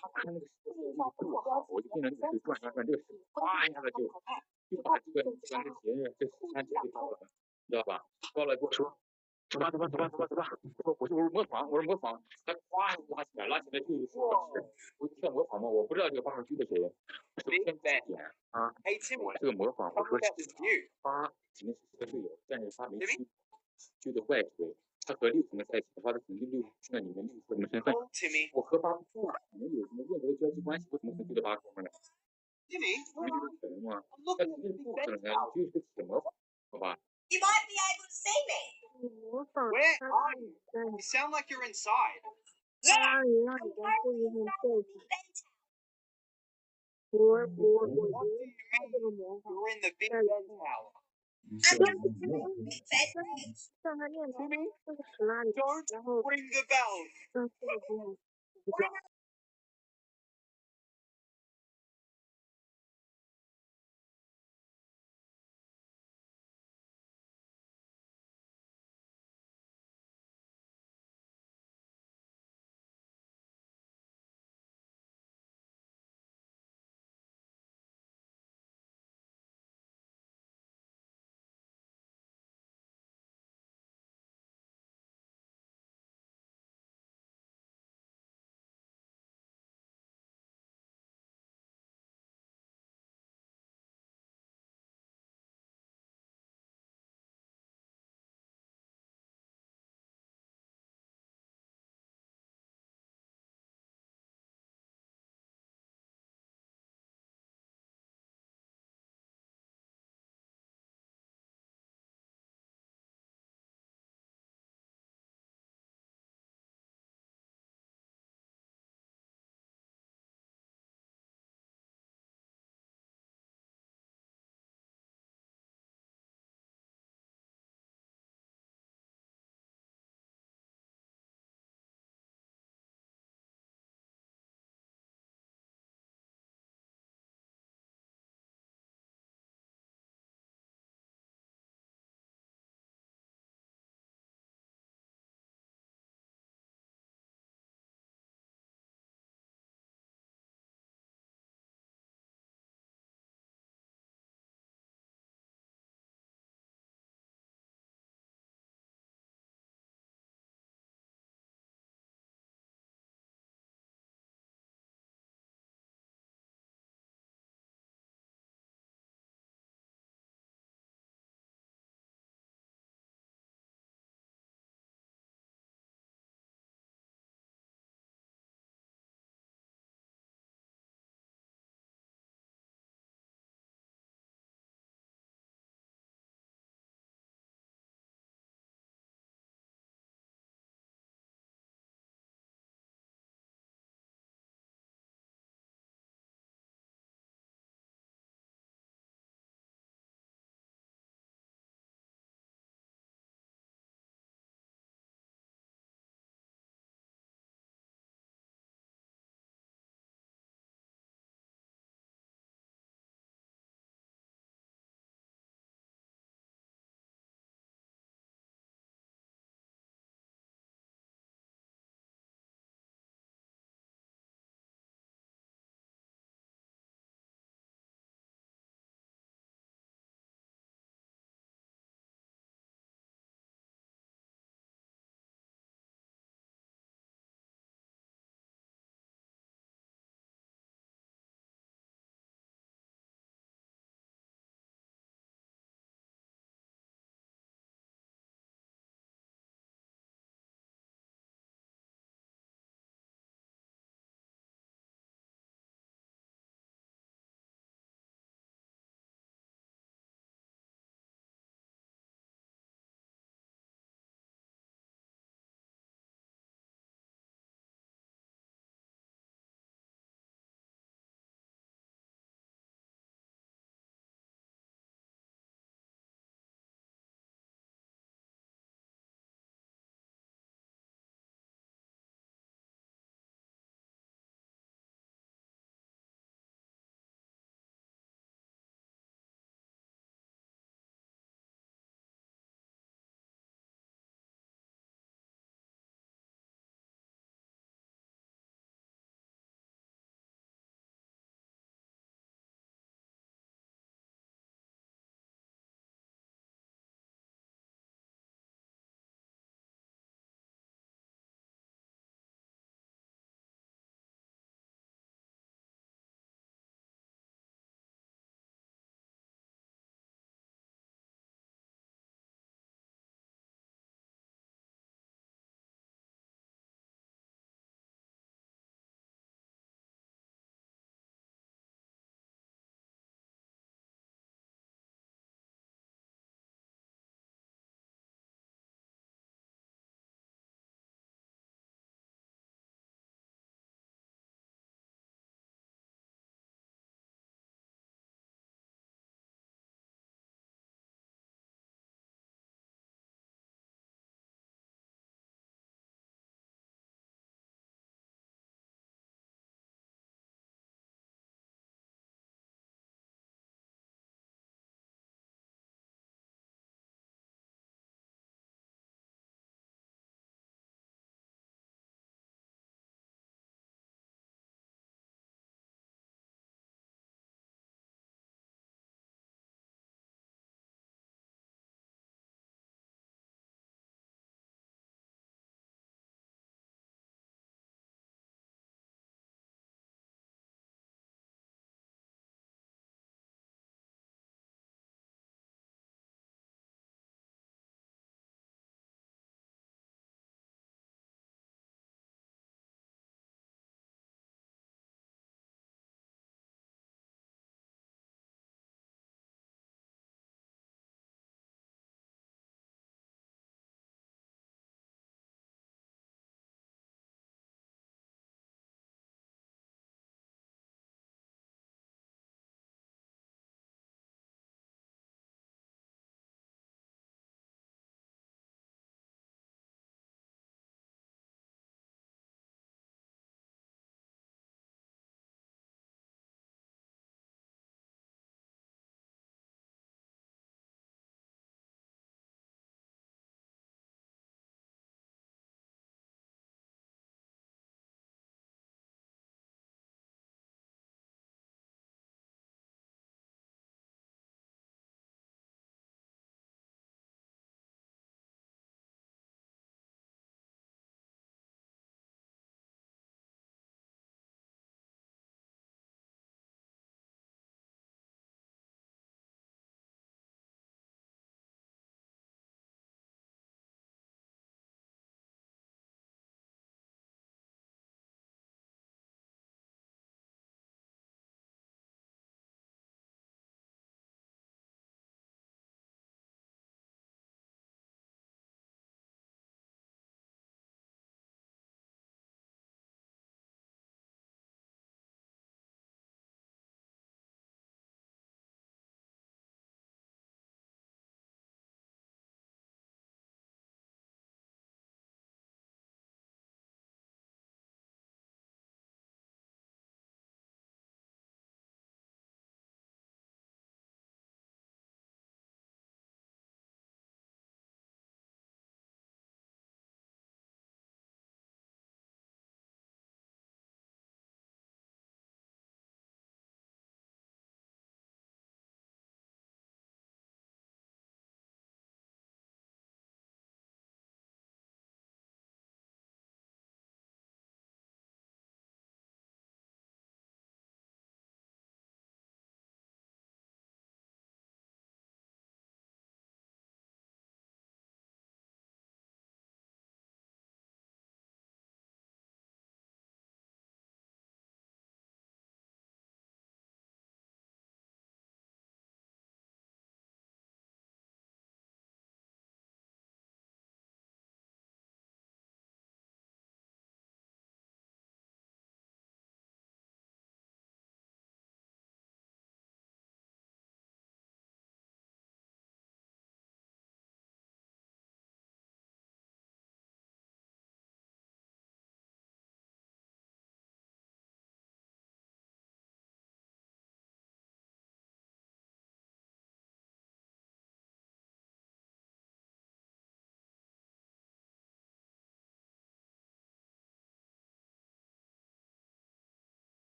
他那个视力不好，我就跟着那个水转转转，这个水哗一下子就把这个鞋这3节给倒了，知道吧？倒了给我说，走吧。我说模仿，他哗拉起来就是我跳模仿嘛，我不知道这个8号狙的谁。首先第一点啊，我这个模仿，我说8肯定是个队友，但是他没狙。就的外推，他和6可能在一起的话，他可能就6那你们6是什么身份？我和8不可能有什么任何的交际关系，我怎么可能对着8哥们呢？你们觉得可能吗？那肯定不可能啊！你就是个铁模仿，好吧？你模仿他让你在哪里让你在会议上叫住。我觉得他这个模仿在让他念这个史拉里，然后让这个不用不叫。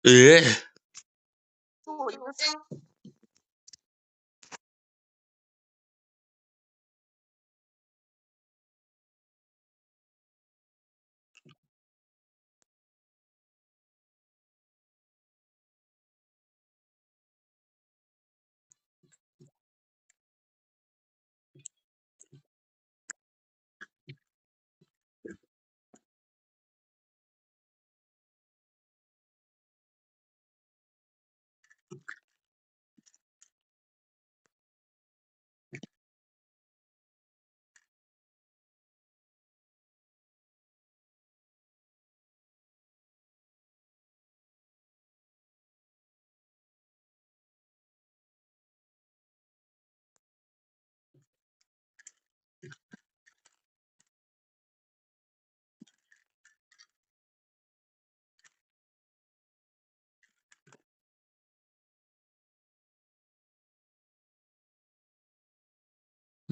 Yeah. 做一个菜。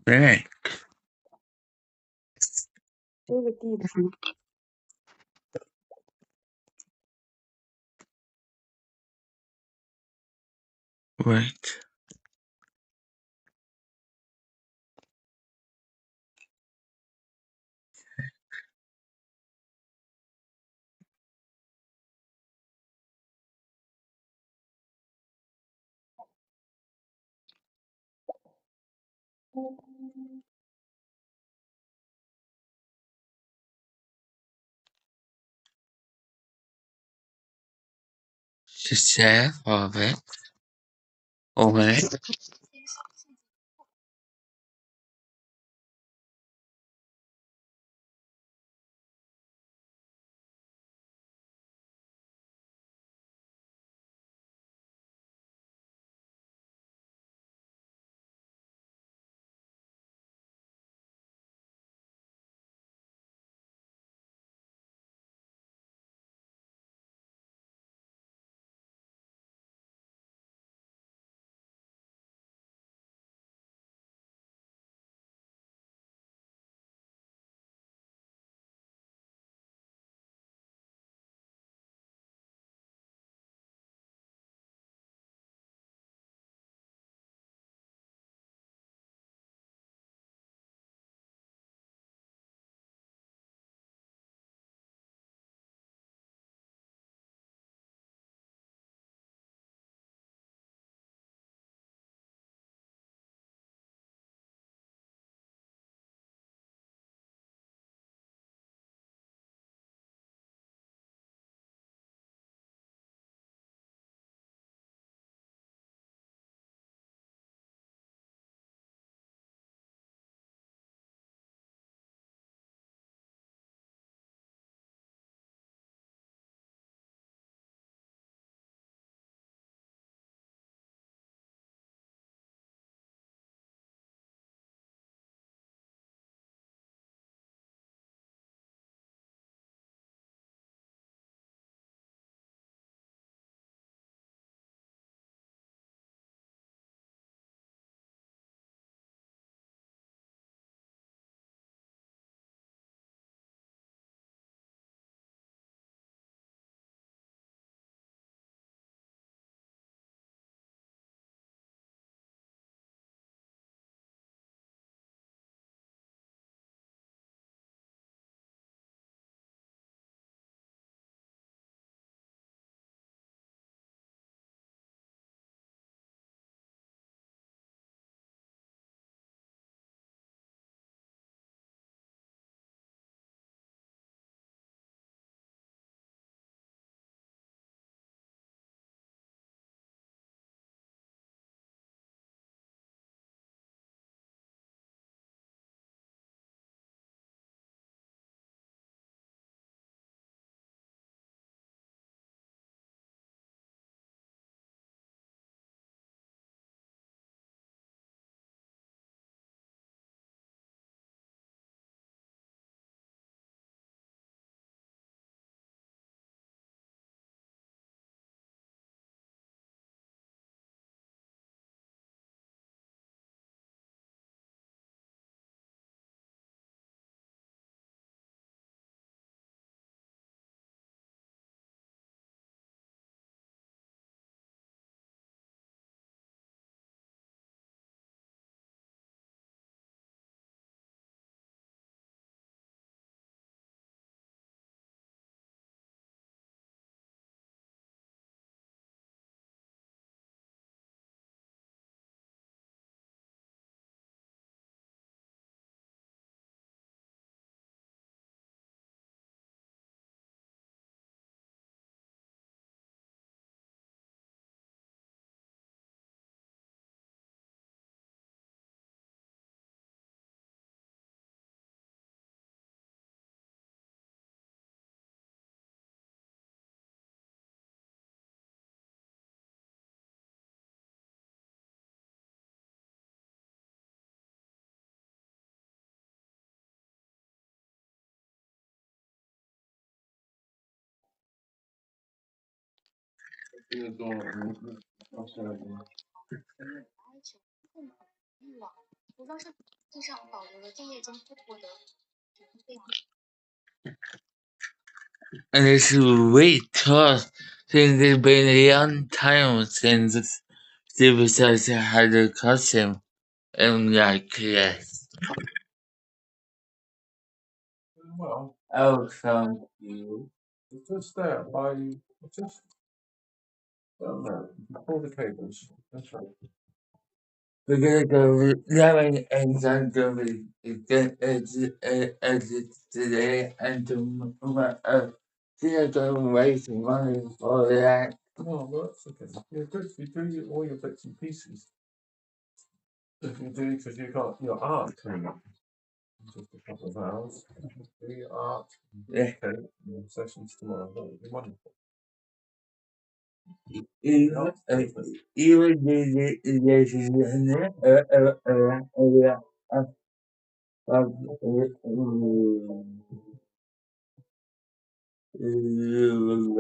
Right. 这个地图 Right. Share of it. Okay. And it's really tough since it's been a long time since Superstars had a costume in that class. Well, Oh, thank you. it's just there. I just don't know. Pull the cables. That's right. We're gonna go having exactly as today and tomorrow. She's gonna waste money for that. No, well, that's okay. You're good. You do all your bits and pieces. If you do, because you've got your art coming up in just a couple of hours. Do your art. Yeah. Okay. Your sessions tomorrow. That would be wonderful. Even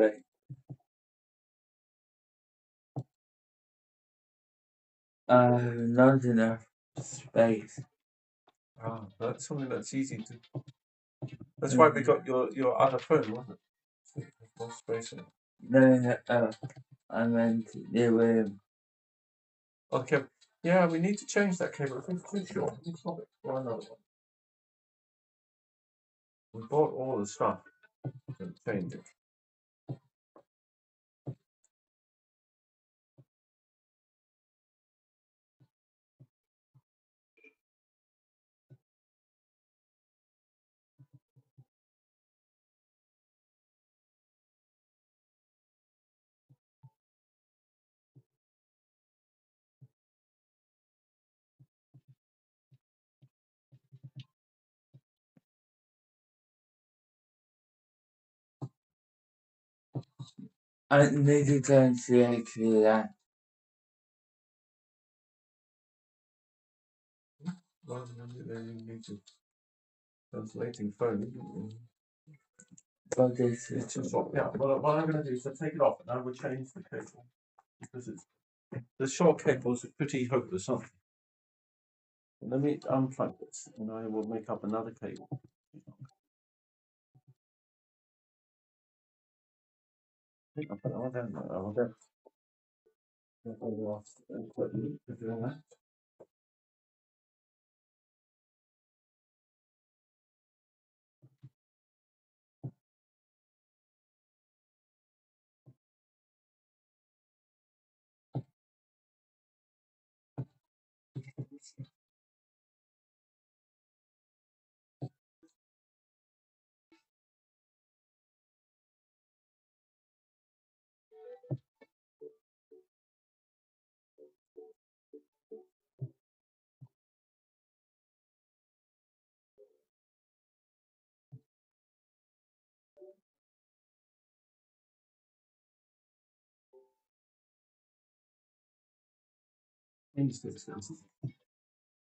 not enough space. Ah, that's something that's easy to. That's why we got your other phone, wasn't it? More space in it. No, I meant the room. Okay. Yeah, we need to change that cable. It's too short. We swap it for another one. We bought all the stuff to change it. I need to translate that. Well, then you need to translating phone. But this It's is too short. Yeah. Well, what I'm going to do is I'll take it off and I will change the cable because it's the short cables are pretty hopeless, aren't they? Let me unplug this and I will make up another cable. I think I'll put it all down there. I will get off and put you doing that.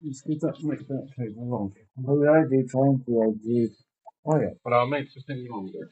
Let's get that, make that cable long. I already translated. Oh yeah, but I'll make the thing longer.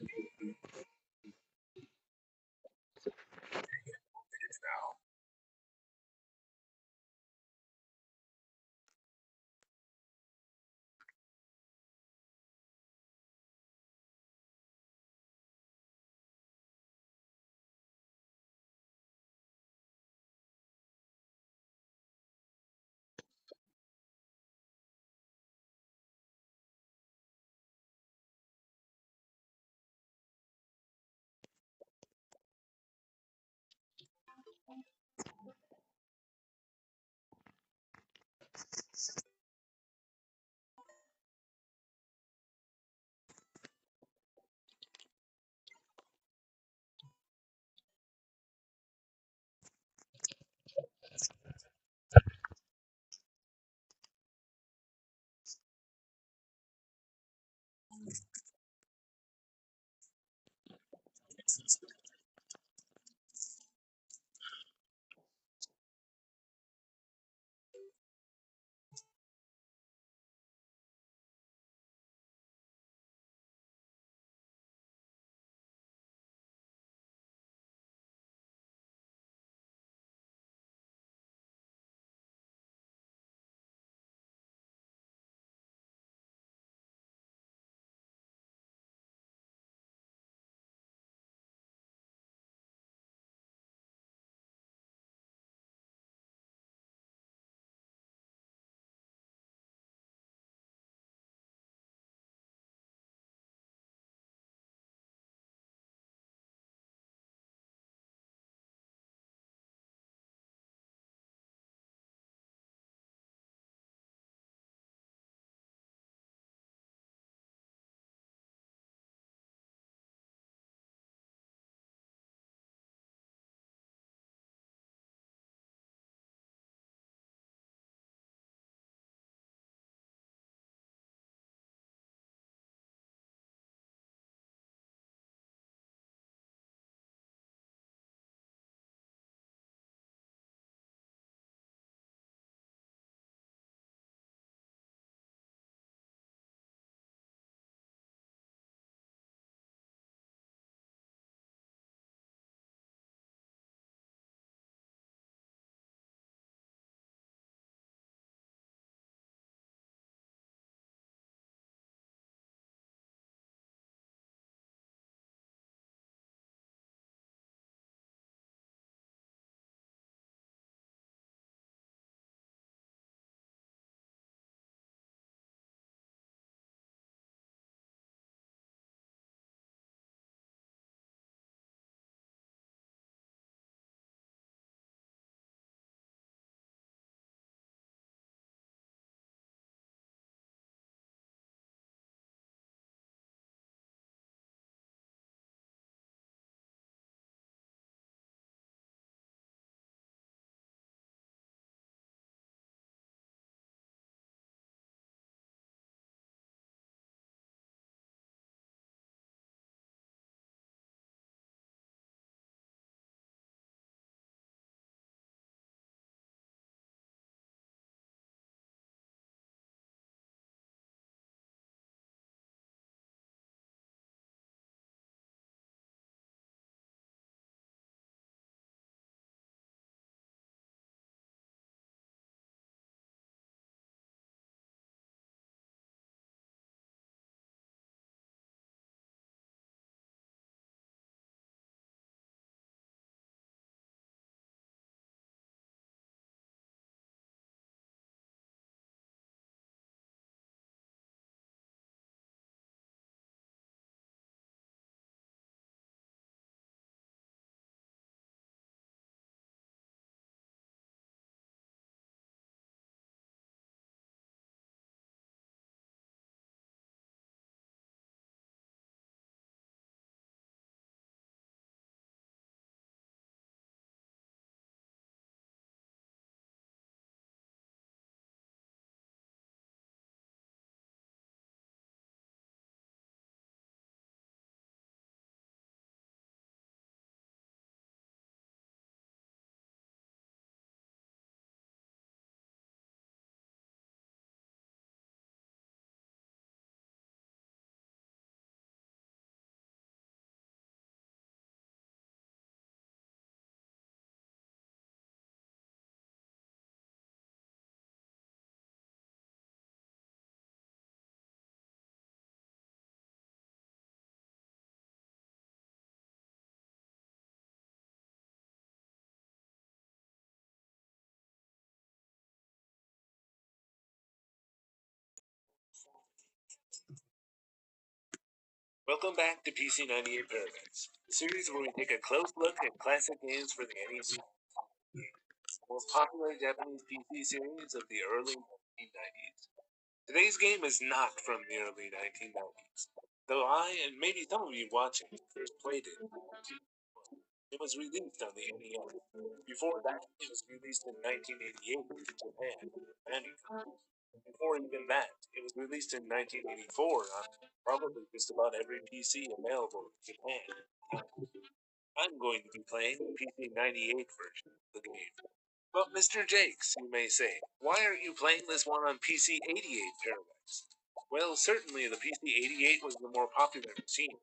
Welcome back to PC 98 Paradise, the series where we take a close look at classic games for the NES, the most popular Japanese PC series of the early 1990s. Today's game is not from the early 1990s, though I and maybe some of you watching first played it. It was released on the NES. Before that, it was released in 1988 in Japan. And before even that, it was released in 1984 on probably just about every PC available in Japan. I'm going to be playing the PC 98 version of the game. But Mr. Jakes, you may say, why aren't you playing this one on PC 88 Paradise? Well, certainly the PC 88 was the more popular machine.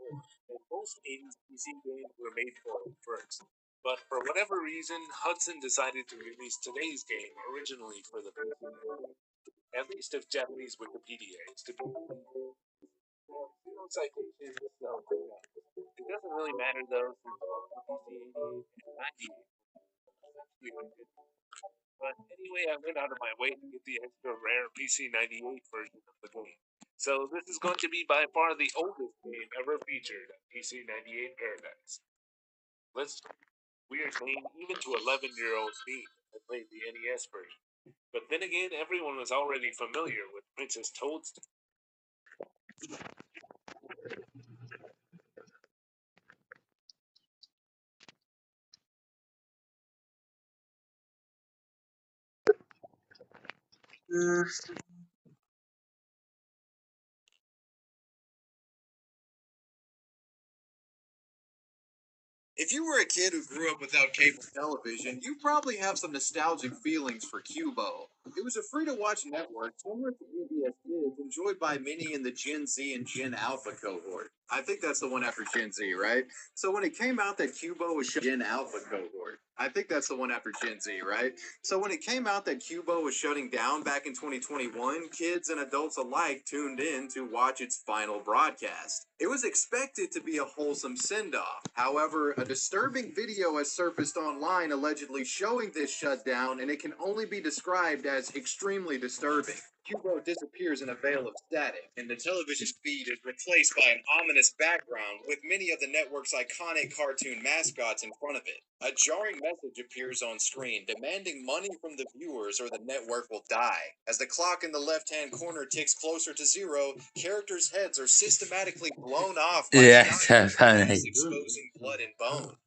And most 80s PC games were made for it first. But for whatever reason, Hudson decided to release today's game originally for the PC. At least if Japanese Wikipedia is to be. Zero citations, so it doesn't really matter though, since both the PC 88 and 98. But anyway, I went out of my way to get the extra rare PC 98 version of the game. So this is going to be by far the oldest game ever featured on PC 98 Paradise. Let's weird name even to 11-year-old me that played the NES version. But then again, everyone was already familiar with Princess Toadstool. If you were a kid who grew up without cable television, you probably have some nostalgic feelings for Cubo. It was a free-to-watch network similar to PBS Kids, enjoyed by many in the Gen Z and Gen Alpha cohort. I think that's the one after Gen Z, right? So when it came out that Cubo was Gen Alpha cohort. I think that's the one after Gen Z, right? So when it came out that Cubo was shutting down back in 2021, kids and adults alike tuned in to watch its final broadcast. It was expected to be a wholesome send-off. However, a disturbing video has surfaced online allegedly showing this shutdown, and it can only be described as extremely disturbing. Cubo disappears in a veil of static, and the television feed is replaced by an ominous background with many of the network's iconic cartoon mascots in front of it. A jarring message appears on screen, demanding money from the viewers or the network will die. As the clock in the left-hand corner ticks closer to zero, characters' heads are systematically blown off by Yes, shocking funny. images exposing blood and bone.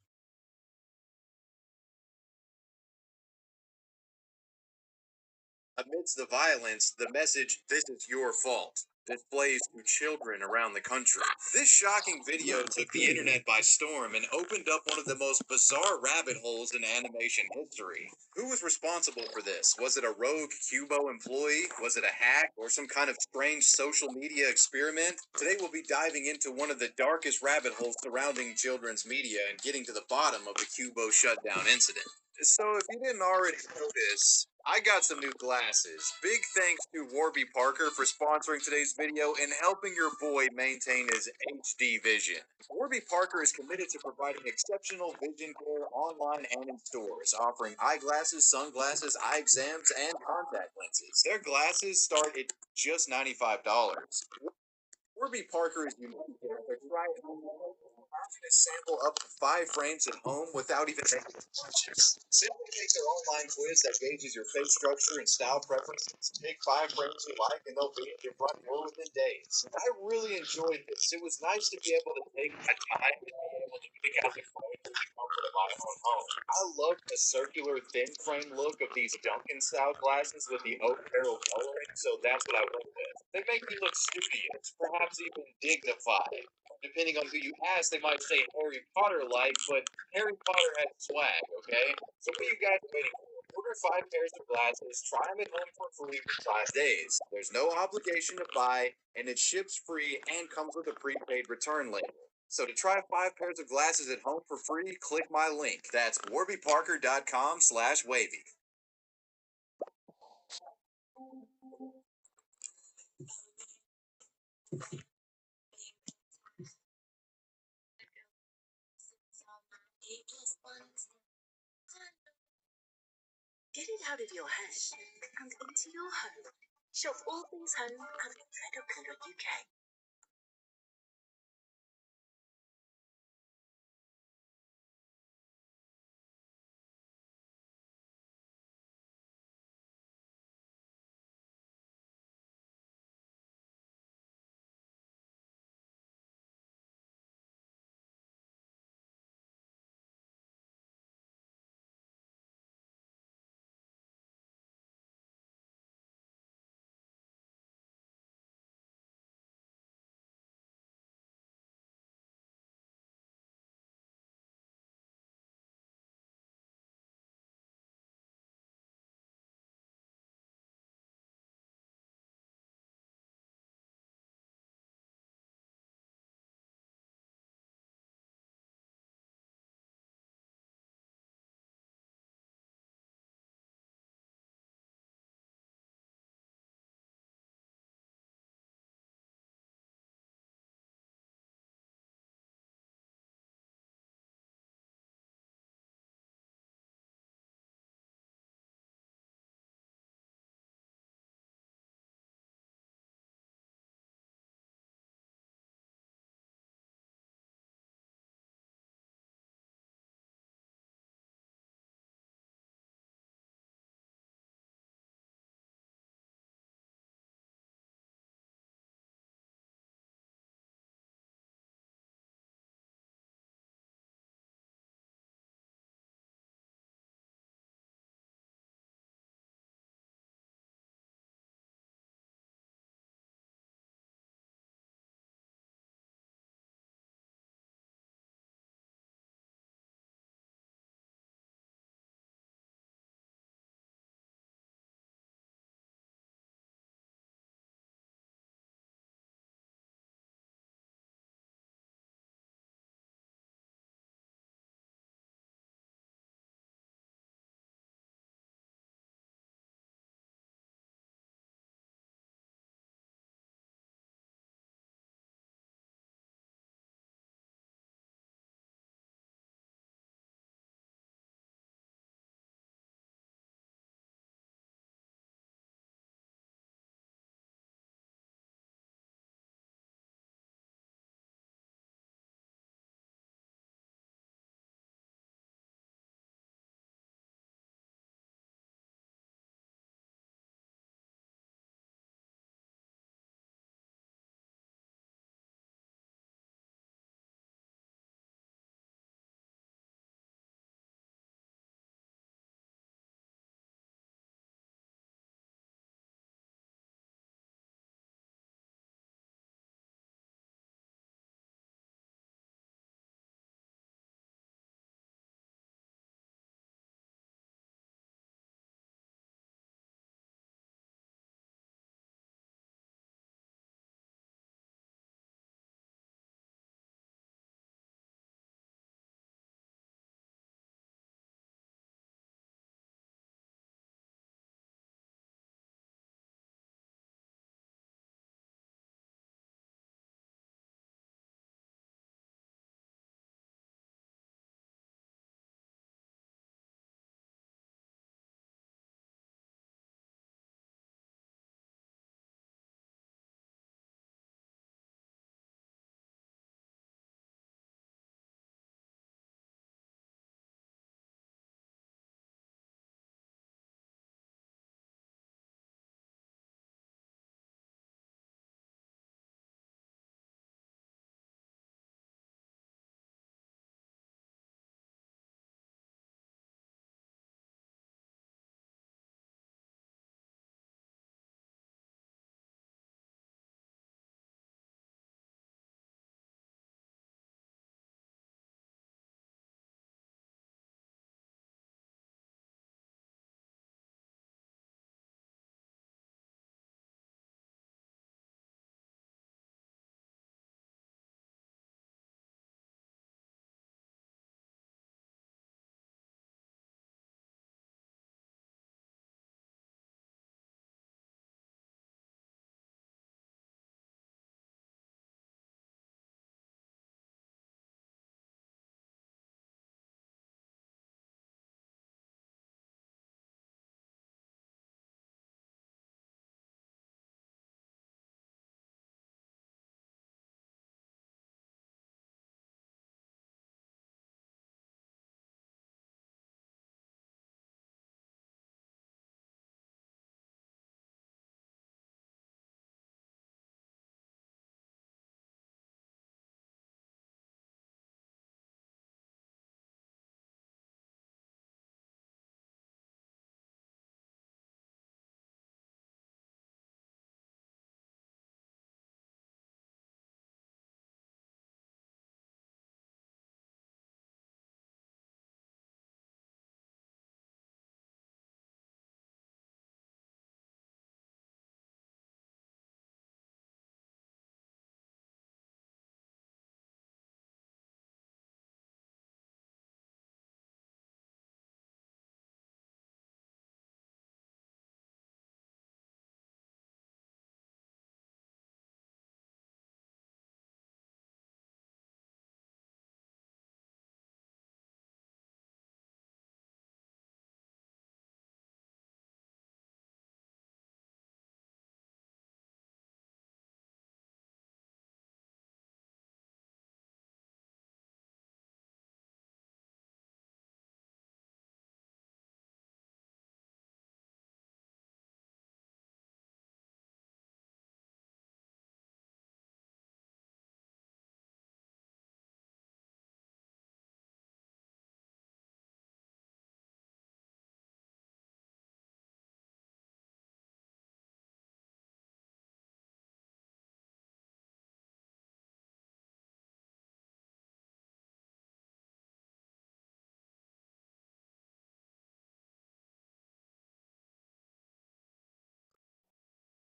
Amidst the violence, the message, "This is your fault," displays to children around the country. This shocking video took the internet by storm and opened up one of the most bizarre rabbit holes in animation history. Who was responsible for this? Was it a rogue Cubo employee? Was it a hack or some kind of strange social media experiment? Today we'll be diving into one of the darkest rabbit holes surrounding children's media and getting to the bottom of the Cubo shutdown incident. So if you didn't already notice, I got some new glasses. Big thanks to Warby Parker for sponsoring today's video and helping your boy maintain his HD vision. Warby Parker is committed to providing exceptional vision care online and in stores, offering eyeglasses, sunglasses, eye exams, and contact lenses. Their glasses start at just $95. Warby Parker is unique in that they're trying to sample up to 5 frames at home without even taking pictures. Simply take their online quiz that gauges your face structure and style preferences. Pick 5 frames you like, and they'll be at your front door within days. I really enjoyed this. It was nice to be able to take my time and be able to pick out the frames in the comfort of my own home. I love the circular thin frame look of these Duncan style glasses with the oak barrel coloring, so that's what I went with. They make me look studious, perhaps even dignified. Depending on who you ask, they might say Harry Potter-like, but Harry Potter has swag, okay? So what are you guys waiting for? Order 5 pairs of glasses, try them at home for free for 5 days. There's no obligation to buy, and it ships free and comes with a prepaid return label. So to try 5 pairs of glasses at home for free, click my link. That's warbyparker.com/wavy. Get it out of your head and into your home. Shop all things home at Uk.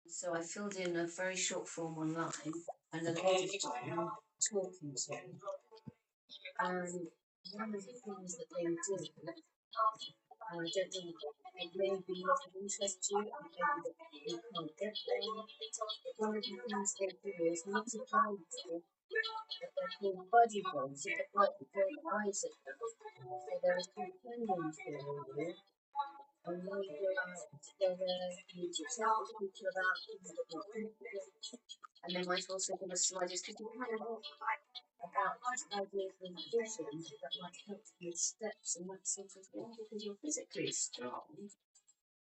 So I filled in a very short form online, and the lady I'm talking to, and one of the things that they do, and I don't know, it may be not of interest to you, and maybe that you can't get them, but one of the things they do is notify you that they're called buddy dogs, a bit like the bird eyes at them. So there are companions for you, and they go out together, you to chat with people about things that you're thinking, and they might also give us some ideas, because you can have a look about ideas and visions that might help you with steps and that sort of thing, because you're physically strong,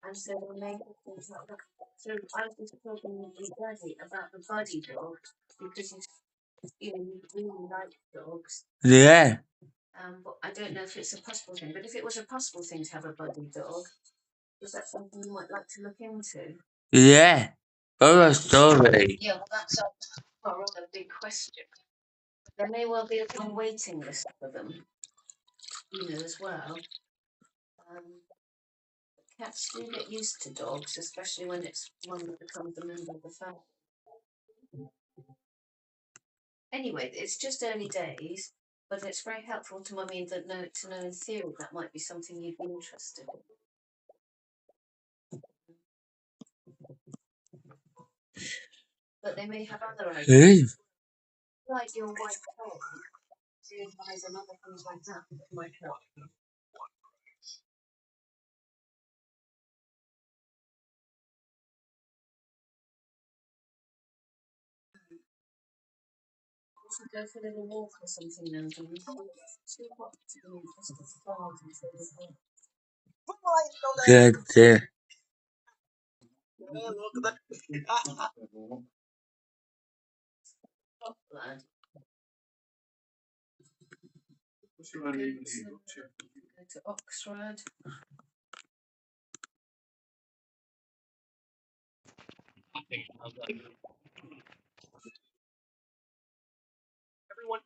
and so they may help things like that. So I was just talking with you Daddy about the buddy dog, because you really like dogs. Yeah. But I don't know if it's a possible thing. But if it was a possible thing to have a buddy dog, is that something you might like to look into? Yeah. What a story. Yeah, well, that's a rather big question. There may well be a long waiting list for them, as well. Cats do get used to dogs, especially when it's one that becomes a member of the family. Anyway, it's just early days, but it's very helpful to Mummy to know in theory that might be something you'd be interested in. But they may have other ideas, like your white dog, seeing eyes and other things like that might help. We should go for a little walk or something now, do we? It's too hot to be in just as far until the day. Good. Oh, lad. What's your name? Go to Oxford. Everyone,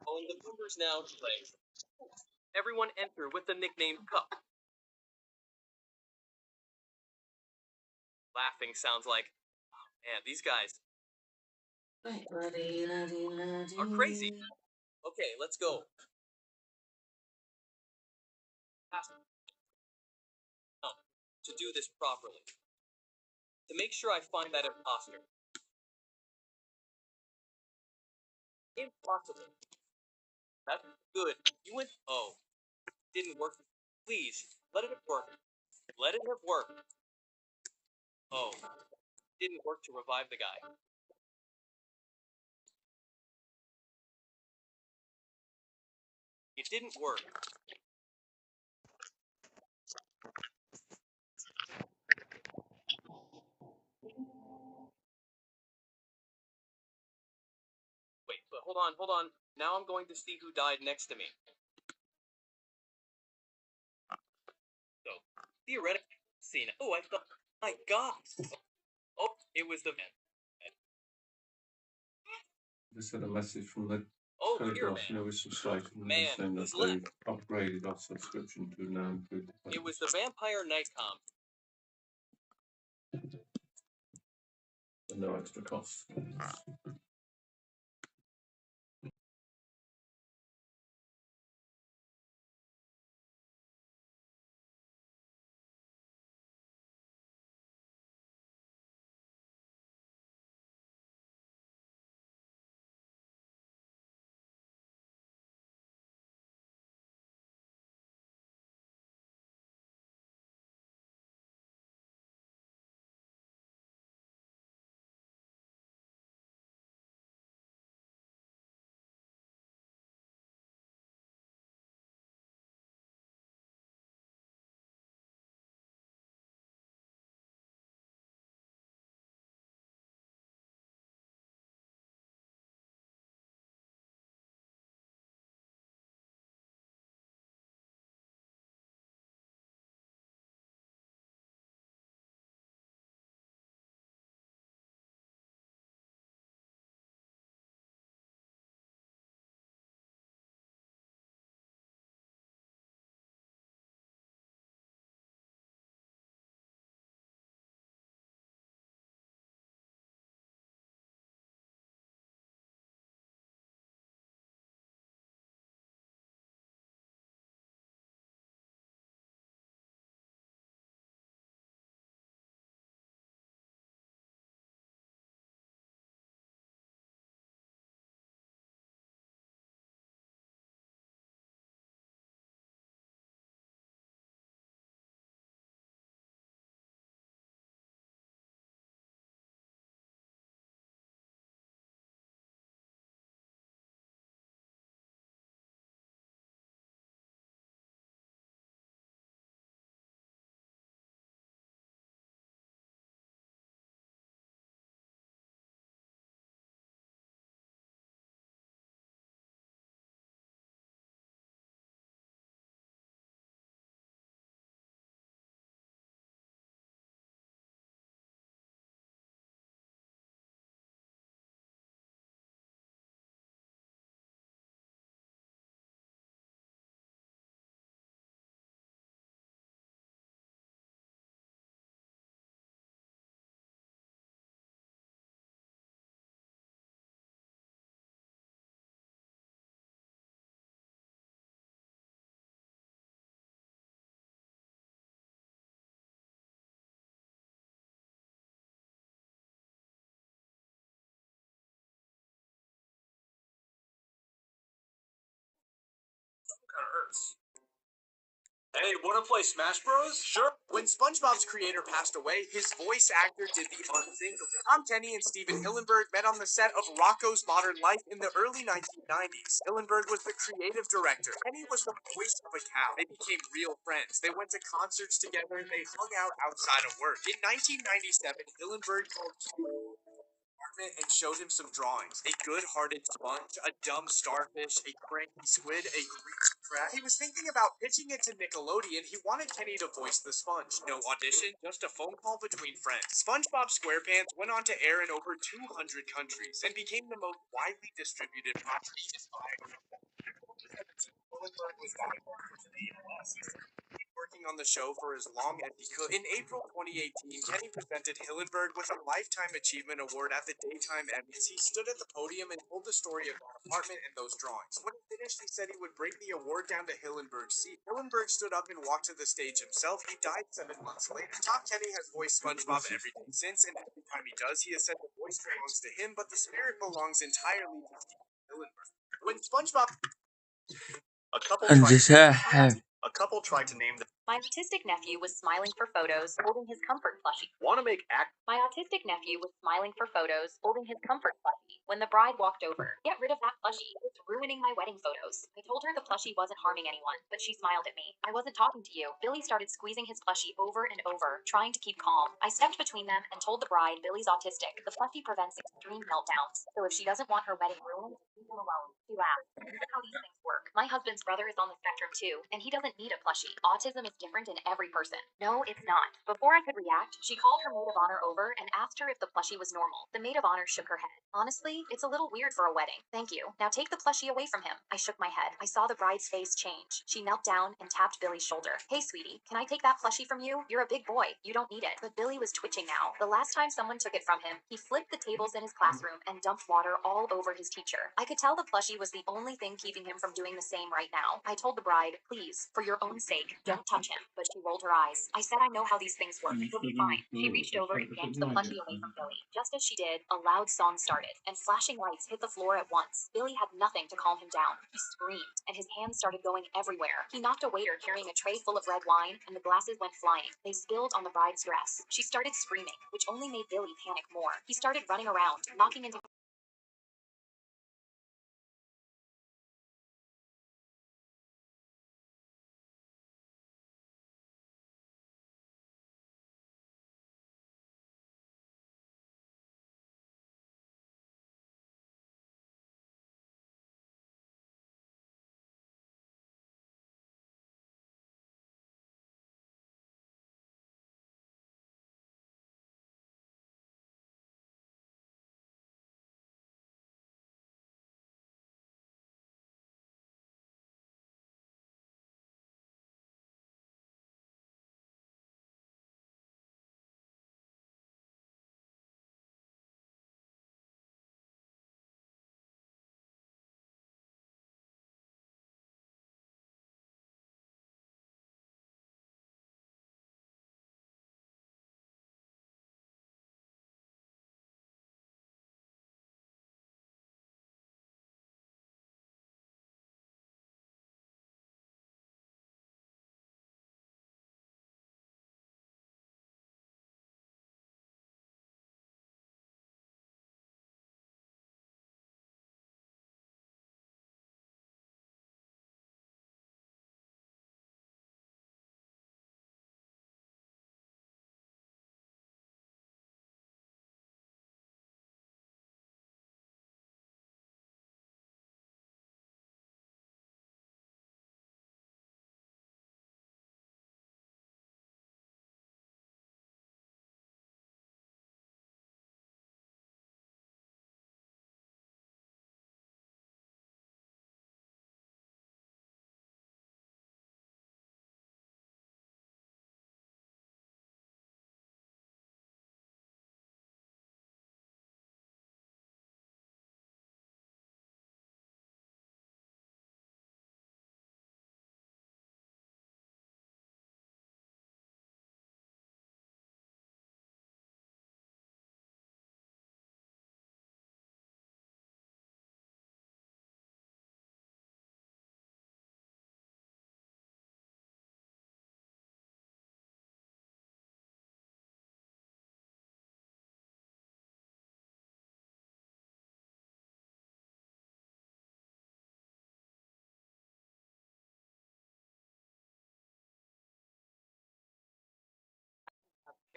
calling the numbers now to play. Everyone enter with the nickname Cup. Laughing sounds like, oh, man, these guys are crazy. Okay, let's go. To do this properly. To make sure I find that imposter. Impossible. That's good. You went. Oh, didn't work. Please, let it have worked. Let it have worked. Oh, didn't work to revive the guy. It didn't work. Wait, but hold on. Now I'm going to see who died next to me. So, theoretically, Cena. Oh, I thought, my God. Oh, it was the man. Just had a message from the Oh, here, Telegraph, man. with some site Man, saying that who's they've left? upgraded our subscription to now include the It was the Vampire Nightcom. at no extra cost. Bros. Hey, wanna play Smash Bros? Sure. When SpongeBob's creator passed away, his voice actor did the unthinkable. Tom Kenny and Steven Hillenburg met on the set of Rocko's Modern Life in the early 1990s. Hillenburg was the creative director. Kenny was the voice of a cow. They became real friends. They went to concerts together. They hung out outside of work. In 1997, Hillenburg called Kenny and showed him some drawings. A good-hearted sponge, a dumb starfish, a cranky squid, a greasy crab. He was thinking about pitching it to Nickelodeon. He wanted Kenny to voice the sponge. No audition, just a phone call between friends. SpongeBob SquarePants went on to air in over 200 countries and became the most widely distributed property in Bible. Hillenburg was diagnosed with ALS. Working on the show for as long as he could. In April 2018, Kenny presented Hillenburg with a Lifetime Achievement Award at the Daytime Emmys. He stood at the podium and told the story of that apartment and those drawings. When he finished, he said he would bring the award down to Hillenburg's seat. Hillenburg stood up and walked to the stage himself. He died 7 months later. Tom Kenny has voiced SpongeBob every day since, and every time he does, he has said the voice belongs to him, but the spirit belongs entirely to Steven Hillenburg. When SpongeBob a couple and tried just have a couple tried to name the My autistic nephew was smiling for photos, holding his comfort plushie. want to make act My autistic nephew was smiling for photos, holding his comfort plushie, when the bride walked over. Get rid of that plushie. It's ruining my wedding photos. I told her the plushie wasn't harming anyone, but she smiled at me. I wasn't talking to you. Billy started squeezing his plushie over and over, trying to keep calm. I stepped between them and told the bride Billy's autistic. The plushie prevents extreme meltdowns, so if she doesn't want her wedding ruined, leave him alone. She laughed. That's how these things work. My husband's brother is on the spectrum too, and he doesn't need a plushie. Autism is different in every person. No, it's not. Before I could react, she called her maid of honor over and asked her if the plushie was normal. The maid of honor shook her head. Honestly, it's a little weird for a wedding. Thank you. Now take the plushie away from him. I shook my head. I saw the bride's face change. She knelt down and tapped Billy's shoulder. Hey, sweetie, can I take that plushie from you? You're a big boy. You don't need it. But Billy was twitching now. The last time someone took it from him, he flipped the tables in his classroom and dumped water all over his teacher. I could tell the plushie was the only thing keeping him from doing the same right now. I told the bride, please, for your own sake, don't touch him. But she rolled her eyes. I said I know how these things work. He'll be fine. She reached over and yanked the plushie away from Billy. Just as she did, a loud song started, and flashing lights hit the floor at once. Billy had nothing to calm him down. He screamed, and his hands started going everywhere. He knocked a waiter carrying a tray full of red wine, and the glasses went flying. They spilled on the bride's dress. She started screaming, which only made Billy panic more. He started running around, knocking into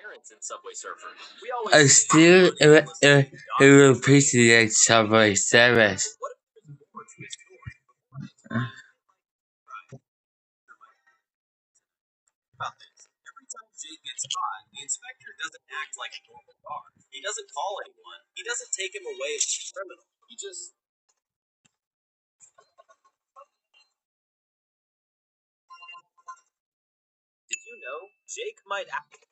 Parents in Subway Surfer. We I always still appreciate Subway service. Every time Jake gets caught, the inspector doesn't act like a normal guard. He doesn't call anyone. He doesn't take him away as a criminal. He just. Did you know Jake might act?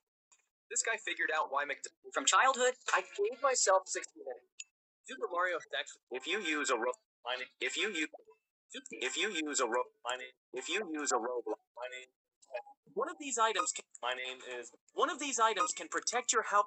This guy figured out why McDonald's. From childhood, I gave myself 60 minutes. Super Mario X. If you use a if you use if you use a if you use a Roblox, one of these items can, my name is one of these items can protect your house.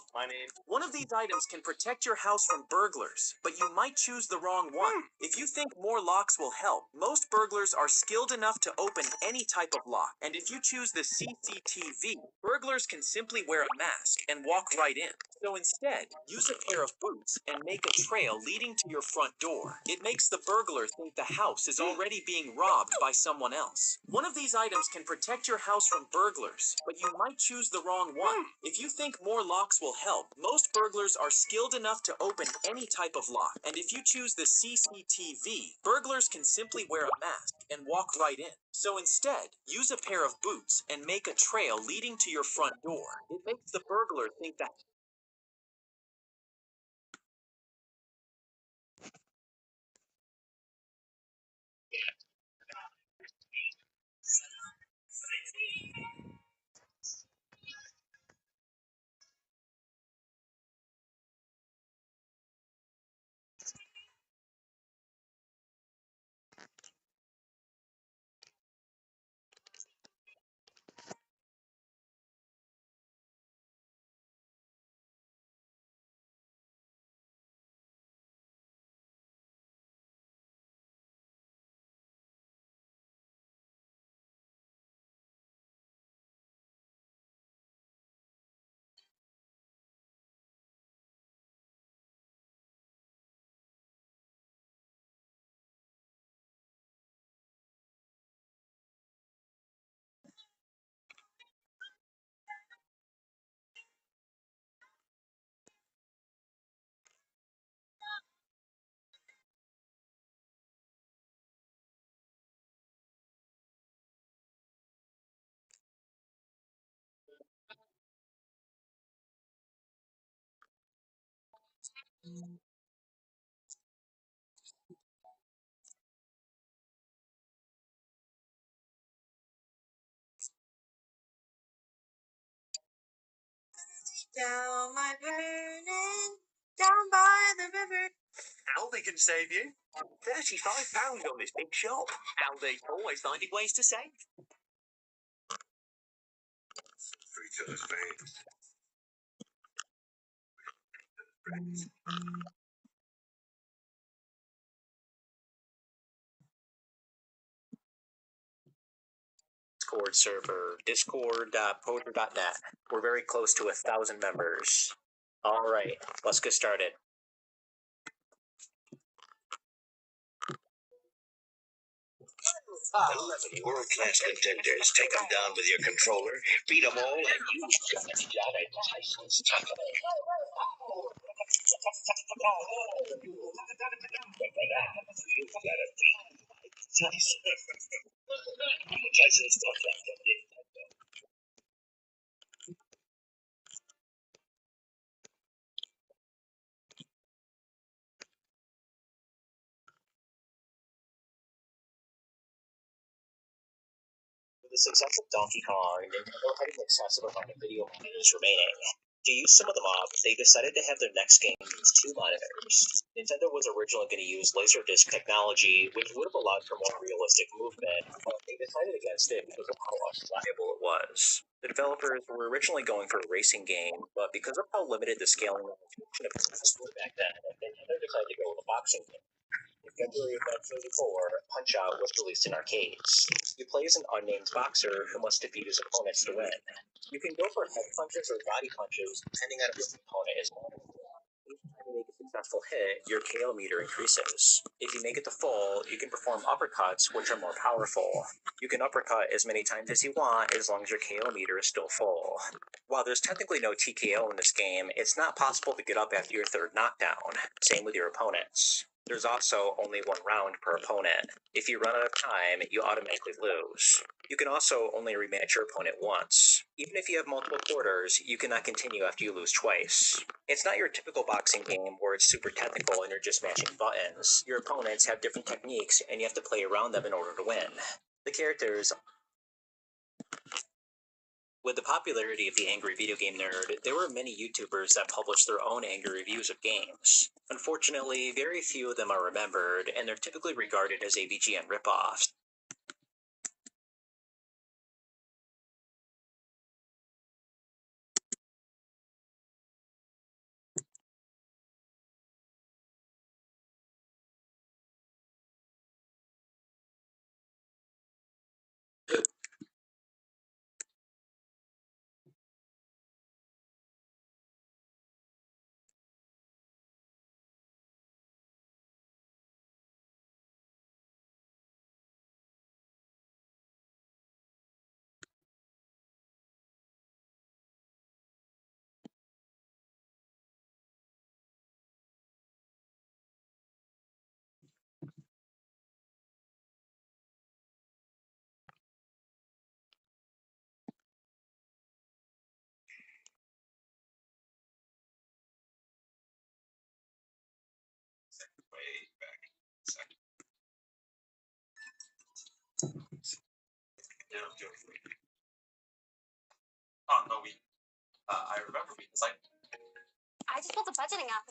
One of these items can protect your house from burglars, but you might choose the wrong one. If you think more locks will help, most burglars are skilled enough to open any type of lock. And if you choose the CCTV, burglars can simply wear a mask and walk right in. So instead, use a pair of boots and make a trail leading to your front door. It makes the burglar think the house is already being robbed by someone else. One of these items can protect your house from burglars, but you might choose the wrong one. If you think more locks will help, most burglars are skilled enough to open any type of lock. And if you choose the CCTV, burglars can simply wear a mask and walk right in. So instead, use a pair of boots and make a trail leading to your front door. It makes the burglar think that. Down my burning, down by the river. Aldi can save you. £35 on this big shop. Aldi always finding ways to save. Discord server, discord.poder.net. We're very close to 1,000 members. All right, let's get started. World-class contenders. Take them down with your controller, beat them all, and you've got Tyson's chocolate. Tyson's chocolate. With the success of Donkey Kong, Nintendo had an excessive amount of video monitors remaining. To use some of them up, they decided to have their next game use 2 monitors. Nintendo was originally going to use Laserdisc technology, which would have allowed for more realistic movement, but they decided against it because of how unreliable it was. The developers were originally going for a racing game, but because of how limited the scaling limitation of games were back then, Nintendo decided to go with a boxing game. In February of 1984, Punch-Out was released in arcades. You play as an unnamed boxer who must defeat his opponents to win. You can go for head punches or body punches, depending on if your opponent is more. Each time you make a successful hit, your KO meter increases. If you make it to full, you can perform uppercuts, which are more powerful. You can uppercut as many times as you want, as long as your KO meter is still full. While there's technically no TKO in this game, it's not possible to get up after your third knockdown. Same with your opponents. There's also only one round per opponent. If you run out of time, you automatically lose. You can also only rematch your opponent once. Even if you have multiple quarters, you cannot continue after you lose twice. It's not your typical boxing game where it's super technical and you're just mashing buttons. Your opponents have different techniques and you have to play around them in order to win. The characters. With the popularity of the angry video game nerd, there were many YouTubers that published their own angry reviews of games. Unfortunately, very few of them are remembered, and they're typically regarded as AVGN ripoffs. Oh, no, I remember because I just built a budgeting app.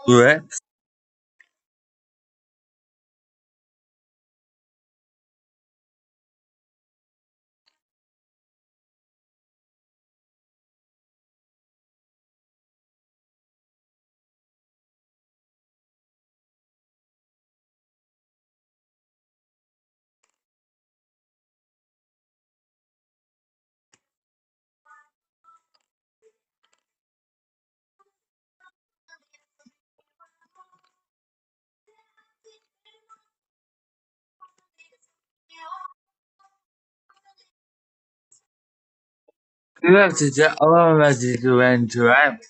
Glip. Glip is the automatic when drive.